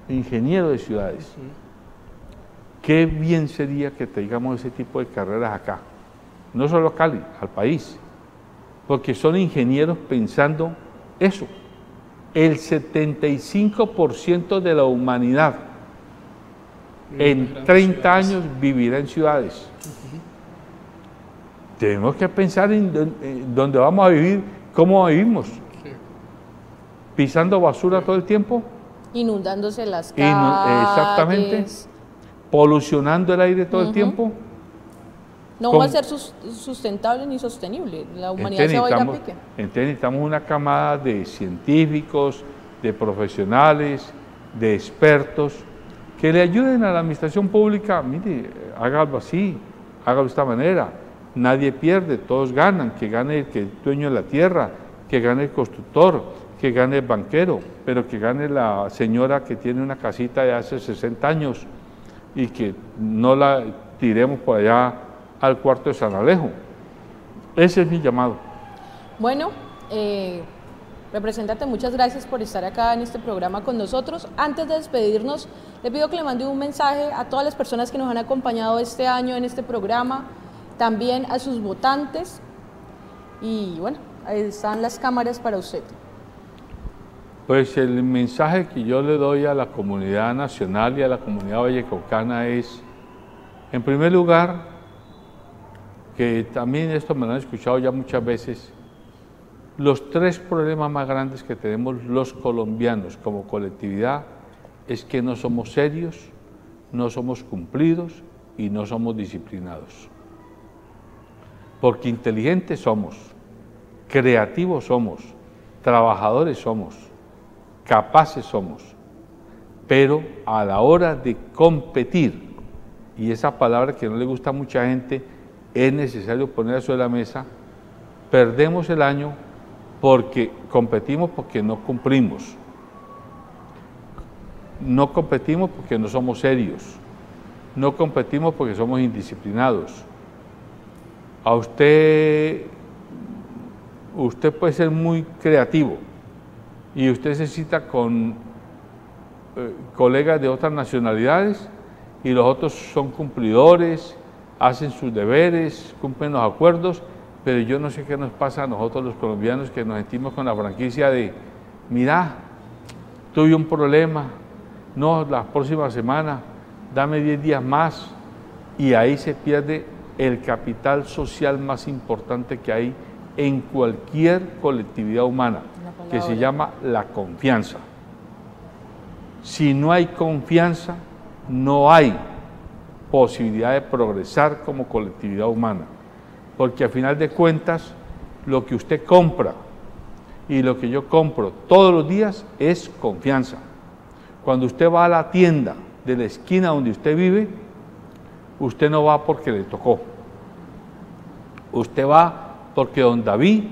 Ingeniero de Ciudades. Qué bien sería que traigamos ese tipo de carreras acá, no solo a Cali, al país, porque son ingenieros pensando eso, El 75% de la humanidad en 30 años vivirá en ciudades. Tenemos que pensar en dónde vamos a vivir, cómo vivimos. Pisando basura todo el tiempo. Inundándose las calles. Exactamente. Polucionando el aire todo el tiempo. No va a ser sustentable ni sostenible. La humanidad se va a ir a pique. Entonces necesitamos una camada de científicos, de profesionales, de expertos, que le ayuden a la administración pública. Mire, hágalo así, hágalo de esta manera. Nadie pierde, todos ganan. Que gane el dueño de la tierra, que gane el constructor, que gane el banquero, pero que gane la señora que tiene una casita de hace 60 años y que no la tiremos por allá al cuarto de San Alejo. Ese es mi llamado. Bueno, representante, muchas gracias por estar acá en este programa con nosotros. Antes de despedirnos, le pido que le mande un mensaje a todas las personas que nos han acompañado este año en este programa, también a sus votantes, y bueno, ahí están las cámaras para usted. Pues el mensaje que yo le doy a la comunidad nacional y a la comunidad vallecaucana es, en primer lugar, que también esto me lo han escuchado ya muchas veces, los tres problemas más grandes que tenemos los colombianos como colectividad es que no somos serios, no somos cumplidos y no somos disciplinados. Porque inteligentes somos, creativos somos, trabajadores somos, capaces somos, pero a la hora de competir, y esa palabra que no le gusta a mucha gente, es necesario ponerla sobre la mesa, perdemos el año porque competimos porque no cumplimos. No competimos porque no somos serios. No competimos porque somos indisciplinados. A usted puede ser muy creativo y usted se cita con colegas de otras nacionalidades y los otros son cumplidores, hacen sus deberes, cumplen los acuerdos, pero yo no sé qué nos pasa a nosotros los colombianos que nos sentimos con la franquicia de, mira, tuve un problema, no, la próxima semana, dame 10 días más, y ahí se pierde el capital social más importante que hay en cualquier colectividad humana, que se llama la confianza. Si no hay confianza, no hay posibilidad de progresar como colectividad humana, porque al final de cuentas lo que usted compra y lo que yo compro todos los días es confianza. Cuando usted va a la tienda de la esquina donde usted vive, usted no va porque le tocó, usted va porque don David,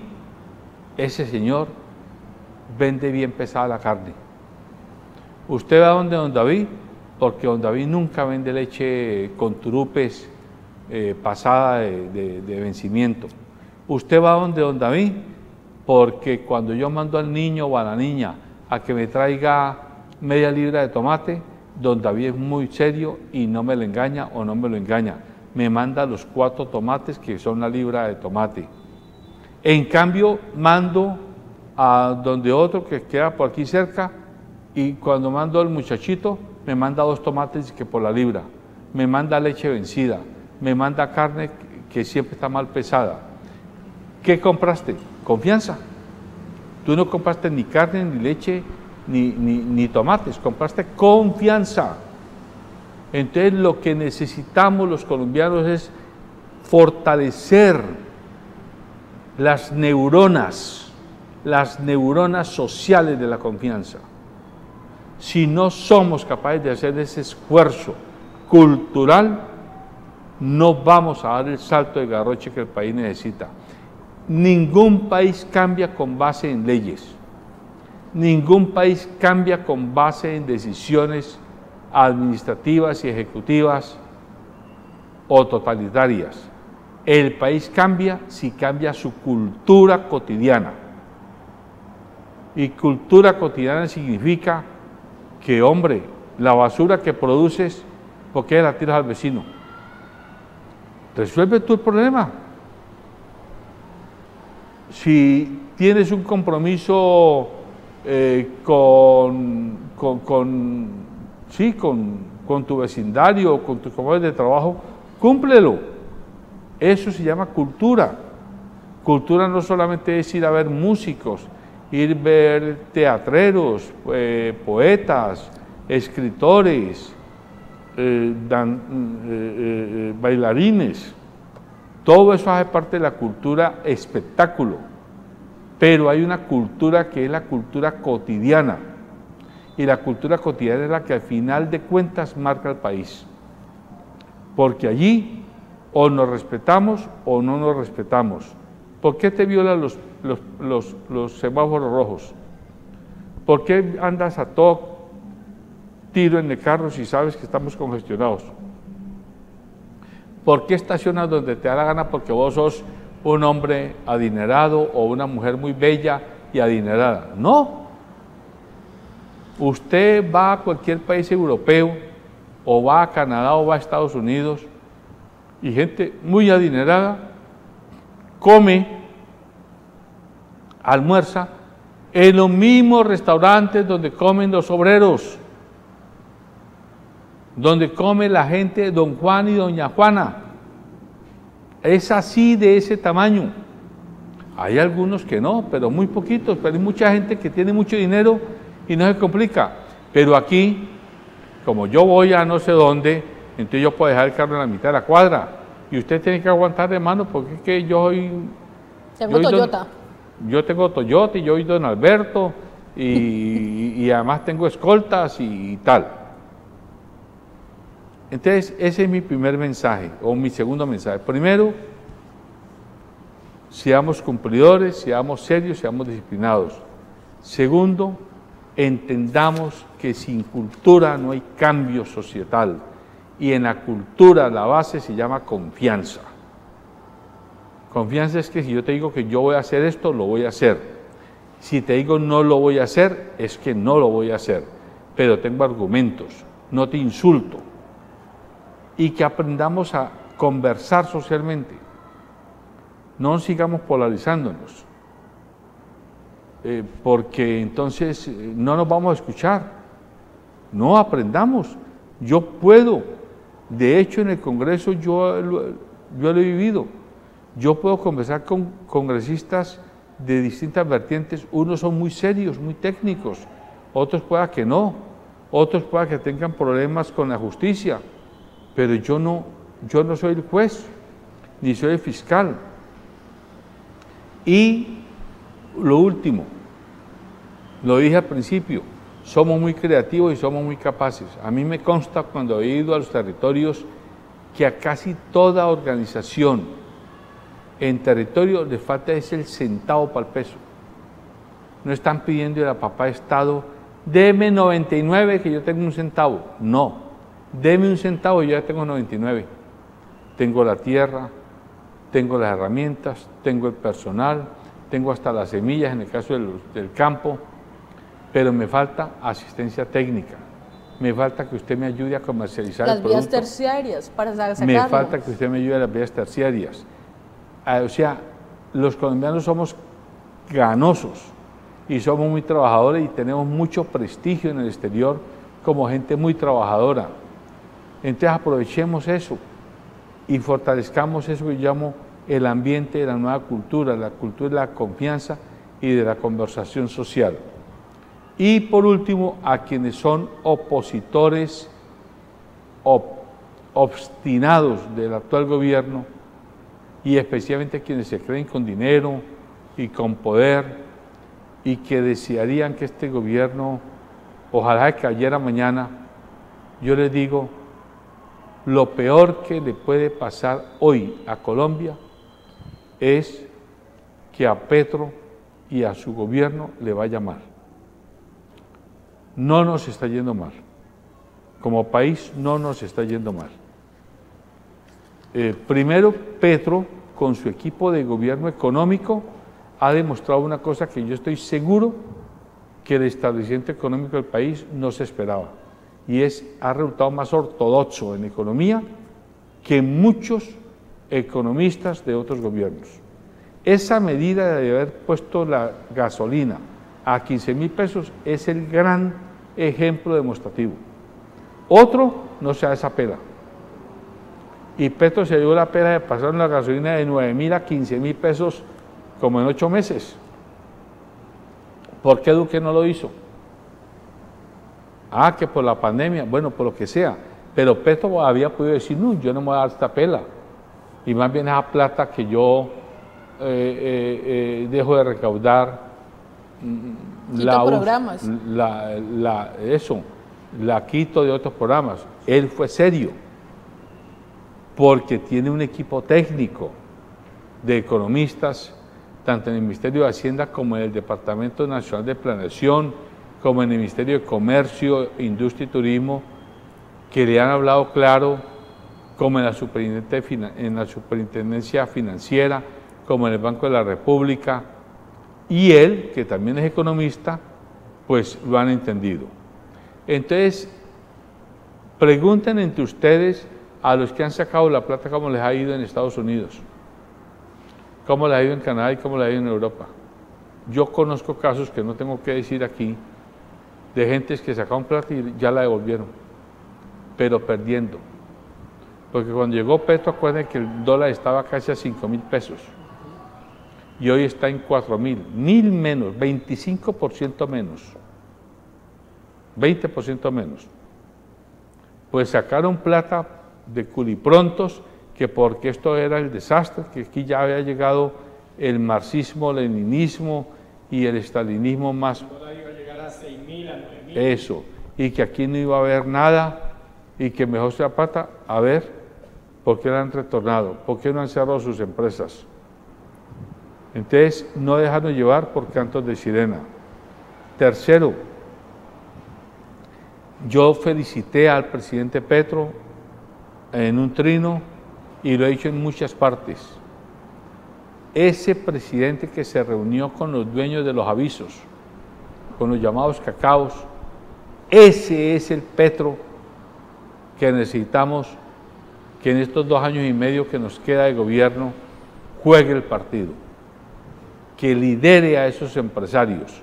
ese señor, vende bien pesada la carne. Usted va donde don David porque don David nunca vende leche con turupes pasada de vencimiento. Usted va donde don David porque cuando yo mando al niño o a la niña a que me traiga media libra de tomate, don David es muy serio y no me lo engaña o no me lo engaña. Me manda los 4 tomates que son la libra de tomate. En cambio, mando a donde otro que queda por aquí cerca y cuando mando al muchachito, me manda 2 tomates que por la libra, me manda leche vencida, me manda carne que siempre está mal pesada. ¿Qué compraste? Confianza. Tú no compraste ni carne, ni leche, ni tomates, compraste confianza. Entonces lo que necesitamos los colombianos es fortalecer las neuronas sociales de la confianza. Si no somos capaces de hacer ese esfuerzo cultural, no vamos a dar el salto de garroche que el país necesita. Ningún país cambia con base en leyes. Ningún país cambia con base en decisiones administrativas y ejecutivas o totalitarias. El país cambia si cambia su cultura cotidiana. Y cultura cotidiana significa que, hombre, la basura que produces, ¿por qué la tiras al vecino? Resuelve tú el problema. Si tienes un compromiso con tu vecindario, con tus compañeros de trabajo, cúmplelo. Eso se llama cultura. Cultura no solamente es ir a ver músicos, ir a ver teatreros, poetas, escritores, bailarines. Todo eso hace parte de la cultura espectáculo. Pero hay una cultura que es la cultura cotidiana. Y la cultura cotidiana es la que al final de cuentas marca el país. Porque allí o nos respetamos o no nos respetamos. ¿Por qué te violan los semáforos rojos? ¿Por qué andas a todo tiro en el carro si sabes que estamos congestionados? ¿Por qué estacionas donde te da la gana porque vos sos un hombre adinerado o una mujer muy bella y adinerada? No. Usted va a cualquier país europeo o va a Canadá o va a Estados Unidos y gente muy adinerada come, almuerza en los mismos restaurantes donde comen los obreros, donde come la gente, don Juan y doña Juana. Es así, de ese tamaño. Hay algunos que no, pero muy poquitos, pero hay mucha gente que tiene mucho dinero y no se complica. Pero aquí, como yo voy a no sé dónde, entonces yo puedo dejar el carro en la mitad de la cuadra y usted tiene que aguantar de mano porque es que yo soy... Tengo Toyota. Yo tengo Toyota y yo soy don Alberto y además tengo escoltas y tal. Entonces, ese es mi primer mensaje, o mi segundo mensaje. Primero, seamos cumplidores, seamos serios, seamos disciplinados. Segundo, entendamos que sin cultura no hay cambio societal. Y en la cultura la base se llama confianza. Confianza es que si yo te digo que yo voy a hacer esto, lo voy a hacer. Si te digo no lo voy a hacer, es que no lo voy a hacer. Pero tengo argumentos, no te insulto. Y que aprendamos a conversar socialmente. No sigamos polarizándonos, porque entonces no nos vamos a escuchar. No, aprendamos. Yo puedo, de hecho en el Congreso yo lo he vivido. Yo puedo conversar con congresistas de distintas vertientes. Unos son muy serios, muy técnicos, otros pueda que no, otros pueda que tengan problemas con la justicia. Pero yo no soy el juez, ni soy el fiscal. Y lo último, lo dije al principio, somos muy creativos y somos muy capaces. A mí me consta cuando he ido a los territorios que a casi toda organización en territorio le falta es el centavo para el peso. No están pidiendo a la papá de Estado, deme 99 que yo tengo un centavo. No. Deme un centavo y yo ya tengo 99. Tengo la tierra, tengo las herramientas, tengo el personal, tengo hasta las semillas en el caso del campo, pero me falta asistencia técnica. Me falta que usted me ayude a comercializar el producto. Las vías terciarias para sacarlo. Me falta que usted me ayude a las vías terciarias. O sea, los colombianos somos ganosos y somos muy trabajadores y tenemos mucho prestigio en el exterior como gente muy trabajadora. Entonces aprovechemos eso y fortalezcamos eso que yo llamo el ambiente de la nueva cultura, la cultura de la confianza y de la conversación social. Y por último, a quienes son opositores obstinados del actual gobierno y especialmente quienes se creen con dinero y con poder y que desearían que este gobierno ojalá cayera mañana, yo les digo, lo peor que le puede pasar hoy a Colombia es que a Petro y a su gobierno le vaya mal. No nos está yendo mal. Como país no nos está yendo mal. Primero, Petro, con su equipo de gobierno económico, ha demostrado una cosa que yo estoy seguro que el establecimiento económico del país no se esperaba. Y ha resultado más ortodoxo en economía que muchos economistas de otros gobiernos. Esa medida de haber puesto la gasolina a 15.000 pesos es el gran ejemplo demostrativo. Otro no se da esa pela. Y Petro se dio la pela de pasar la gasolina de 9.000 a 15.000 pesos como en 8 meses. ¿Por qué Duque no lo hizo? Ah, que por la pandemia, bueno, por lo que sea. Pero Petro había podido decir, no, yo no me voy a dar esta pela. Y más bien esa plata que yo dejo de recaudar, la quito de otros programas. Él fue serio, porque tiene un equipo técnico de economistas, tanto en el Ministerio de Hacienda como en el Departamento Nacional de Planeación, como en el Ministerio de Comercio, Industria y Turismo, que le han hablado claro, como en la Superintendencia Financiera, como en el Banco de la República, y él, que también es economista, pues lo han entendido. Entonces, pregunten entre ustedes a los que han sacado la plata cómo les ha ido en Estados Unidos, cómo les ha ido en Canadá y cómo les ha ido en Europa. Yo conozco casos que no tengo que decir aquí, de gentes que sacaron plata y ya la devolvieron, pero perdiendo. Porque cuando llegó Petro, acuérdense que el dólar estaba casi a 5.000 pesos y hoy está en 4.000, 1.000 menos, 25% menos, 20% menos. Pues sacaron plata de culiprontos, que porque esto era el desastre, que aquí ya había llegado el marxismo-leninismo y el estalinismo más. Iba a llegar a 6.000, a 9.000. Eso, y que aquí no iba a haber nada y que mejor sea plata. A ver, ¿por qué la han retornado? ¿Por qué no han cerrado sus empresas? Entonces, no dejarnos llevar por cantos de sirena. Tercero, yo felicité al presidente Petro en un trino y lo he dicho en muchas partes. Ese presidente que se reunió con los dueños de los avisos, con los llamados cacaos, ese es el Petro que necesitamos que en estos 2 años y medio que nos queda de gobierno juegue el partido, que lidere a esos empresarios.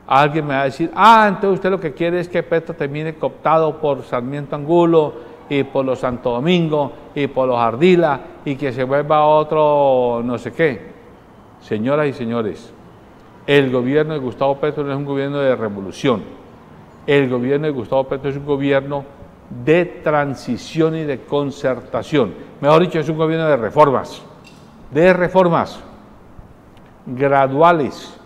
Alguien me va a decir, entonces usted lo que quiere es que Petro termine cooptado por Sarmiento Angulo y por los Santo Domingo y por los Ardila y que se vuelva otro no sé qué. Señoras y señores, el gobierno de Gustavo Petro no es un gobierno de revolución. El gobierno de Gustavo Petro es un gobierno de transición y de concertación. Mejor dicho, es un gobierno de reformas graduales.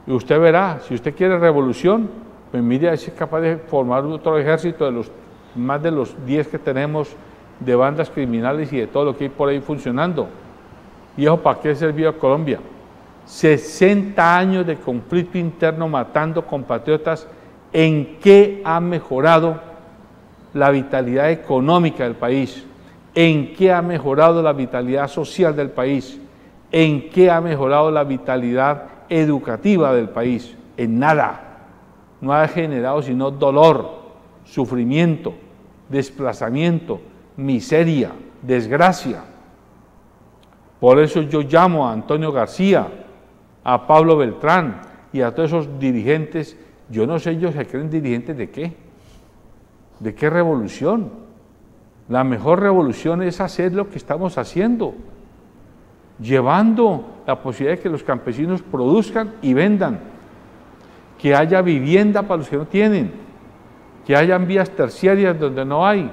Y usted verá, si usted quiere revolución, pues mire a ver si es capaz de formar otro ejército de los más de los 10 que tenemos de bandas criminales y de todo lo que hay por ahí funcionando. ¿Y eso para qué sirvió a Colombia? 60 años de conflicto interno matando compatriotas. ¿En qué ha mejorado la vitalidad económica del país? ¿En qué ha mejorado la vitalidad social del país? ¿En qué ha mejorado la vitalidad educativa del país? En nada. No ha generado sino dolor, sufrimiento, desplazamiento, miseria, desgracia. Por eso yo llamo a Antonio García, a Pablo Beltrán y a todos esos dirigentes. Yo no sé, ellos se creen dirigentes de qué. ¿De qué revolución? La mejor revolución es hacer lo que estamos haciendo, llevando la posibilidad de que los campesinos produzcan y vendan, que haya vivienda para los que no tienen, que hayan vías terciarias donde no hay,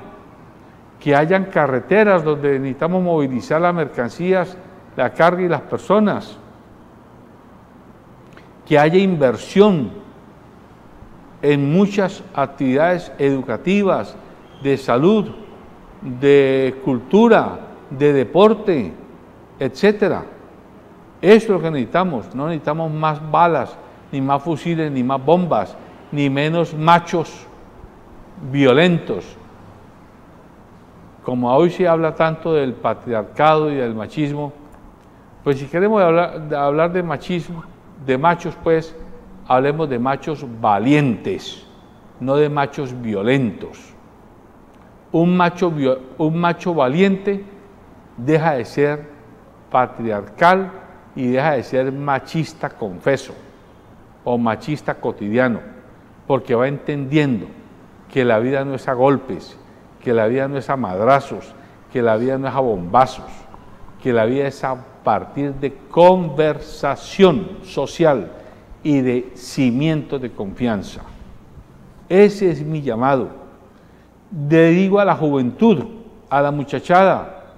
que hayan carreteras donde necesitamos movilizar las mercancías, la carga y las personas, que haya inversión en muchas actividades educativas, de salud, de cultura, de deporte, etcétera. Eso es lo que necesitamos. No necesitamos más balas, ni más fusiles, ni más bombas, ni menos machos violentos. Como hoy se habla tanto del patriarcado y del machismo, pues si queremos hablar de machismo, de machos, pues hablemos de machos valientes, no de machos violentos. Un macho valiente deja de ser patriarcal y deja de ser machista, confeso. o machista cotidiano, porque va entendiendo que la vida no es a golpes, que la vida no es a madrazos, que la vida no es a bombazos, que la vida es a partir de conversación social y de cimientos de confianza. Ese es mi llamado. Le digo a la juventud, a la muchachada,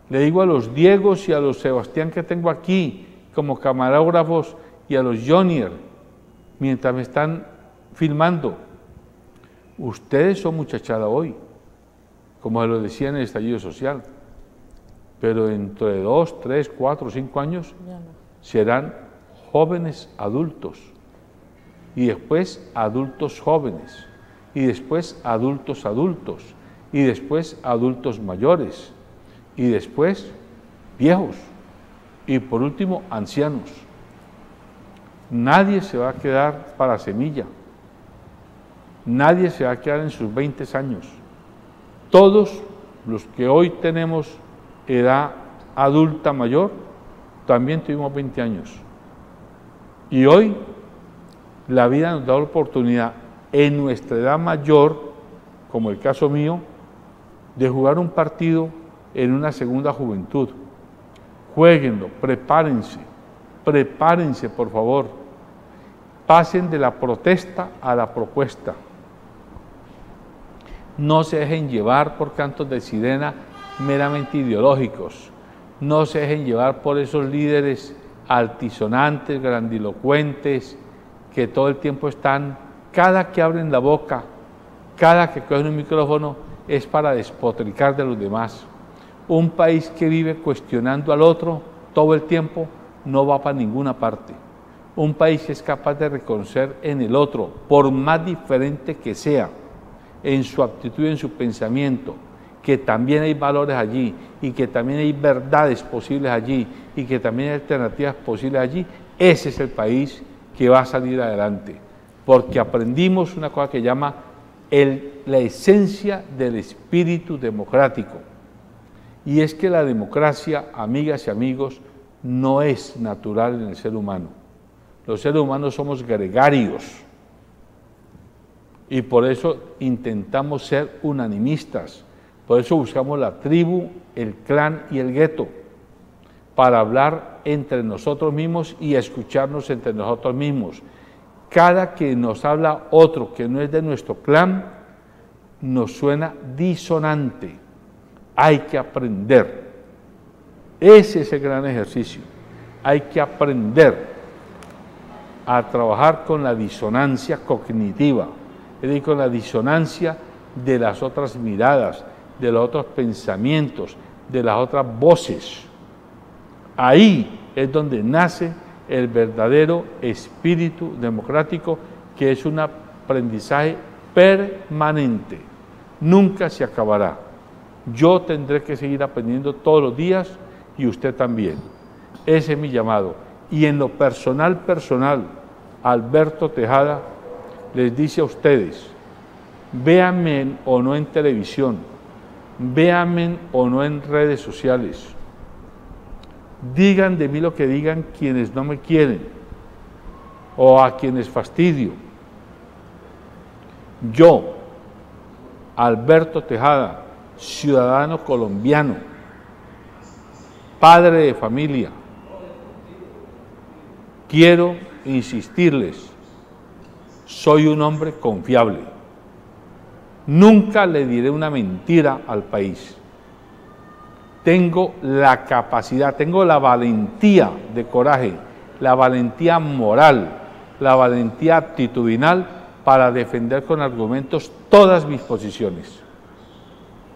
le digo a los Diegos y a los Sebastián que tengo aquí como camarógrafos y a los Jonier, mientras me están filmando, ustedes son muchachada hoy, como se lo decía en el estallido social, pero dentro de 2, 3, 4, 5 años serán jóvenes adultos, y después adultos jóvenes, y después adultos adultos, y después adultos mayores, y después viejos, y por último ancianos. Nadie se va a quedar para semilla, nadie se va a quedar en sus 20 años. Todos los que hoy tenemos edad adulta mayor, también tuvimos 20 años. Y hoy la vida nos da la oportunidad en nuestra edad mayor, como el caso mío, de jugar un partido en una segunda juventud. Juéguenlo, prepárense por favor. Pasen de la protesta a la propuesta. No se dejen llevar por cantos de sirena meramente ideológicos. No se dejen llevar por esos líderes altisonantes, grandilocuentes, que todo el tiempo están, cada que abren la boca, cada que cogen un micrófono, es para despotricar de los demás. Un país que vive cuestionando al otro todo el tiempo no va para ninguna parte. Un país que es capaz de reconocer en el otro, por más diferente que sea, en su actitud y en su pensamiento, que también hay valores allí y que también hay verdades posibles allí y que también hay alternativas posibles allí, ese es el país que va a salir adelante, porque aprendimos una cosa que llama la esencia del espíritu democrático, y es que la democracia, amigas y amigos, no es natural en el ser humano. Los seres humanos somos gregarios, y por eso intentamos ser unanimistas, por eso buscamos la tribu, el clan y el gueto, para hablar entre nosotros mismos y escucharnos entre nosotros mismos. Cada que nos habla otro que no es de nuestro clan, nos suena disonante. Hay que aprender. Ese es el gran ejercicio. Hay que aprender a trabajar con la disonancia cognitiva, es decir, con la disonancia de las otras miradas, de los otros pensamientos, de las otras voces. Ahí es donde nace el verdadero espíritu democrático, que es un aprendizaje permanente, nunca se acabará. Yo tendré que seguir aprendiendo todos los días y usted también. Ese es mi llamado. Y en lo personal, Alberto Tejada les dice a ustedes, véanme o no en televisión, véanme o no en redes sociales, digan de mí lo que digan quienes no me quieren o a quienes fastidio. Yo, Alberto Tejada, ciudadano colombiano, padre de familia, quiero insistirles, soy un hombre confiable. Nunca le diré una mentira al país. Tengo la capacidad, tengo la valentía de coraje, la valentía moral, la valentía actitudinal para defender con argumentos todas mis posiciones,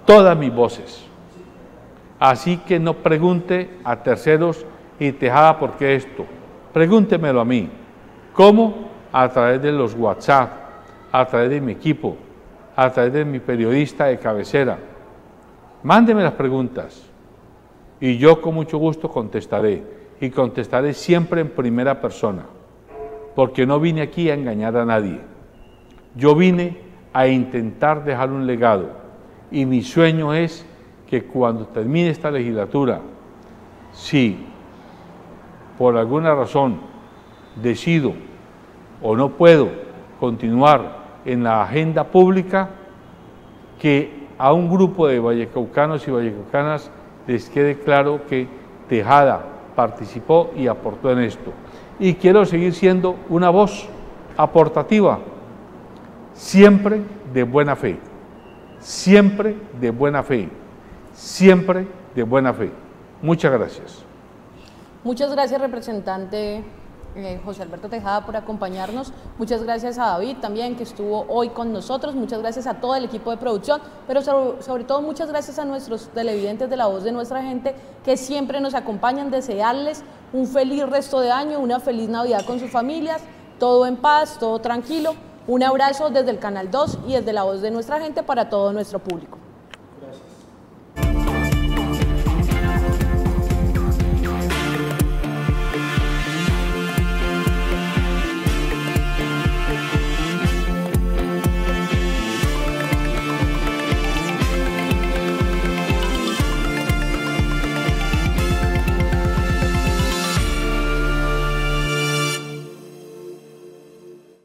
todas mis voces. Así que no pregunte a terceros y Tejada, ¿por qué esto? Pregúntemelo a mí. ¿Cómo? A través de los WhatsApp, a través de mi equipo, a través de mi periodista de cabecera. Mándeme las preguntas y yo con mucho gusto contestaré, y contestaré siempre en primera persona, porque no vine aquí a engañar a nadie. Yo vine a intentar dejar un legado, y mi sueño es que cuando termine esta legislatura, si por alguna razón decido o no puedo continuar en la agenda pública, que a un grupo de vallecaucanos y vallecaucanas les quede claro que Tejada participó y aportó en esto. Y quiero seguir siendo una voz aportativa, siempre de buena fe, siempre de buena fe, siempre de buena fe. Muchas gracias. Muchas gracias, representante José Alberto Tejada, por acompañarnos. Muchas gracias a David también, que estuvo hoy con nosotros. Muchas gracias a todo el equipo de producción, pero sobre todo muchas gracias a nuestros televidentes de La Voz de Nuestra Gente, que siempre nos acompañan. Desearles un feliz resto de año, una feliz Navidad con sus familias, todo en paz, todo tranquilo. Un abrazo desde el Canal 2 y desde La Voz de Nuestra Gente para todo nuestro público.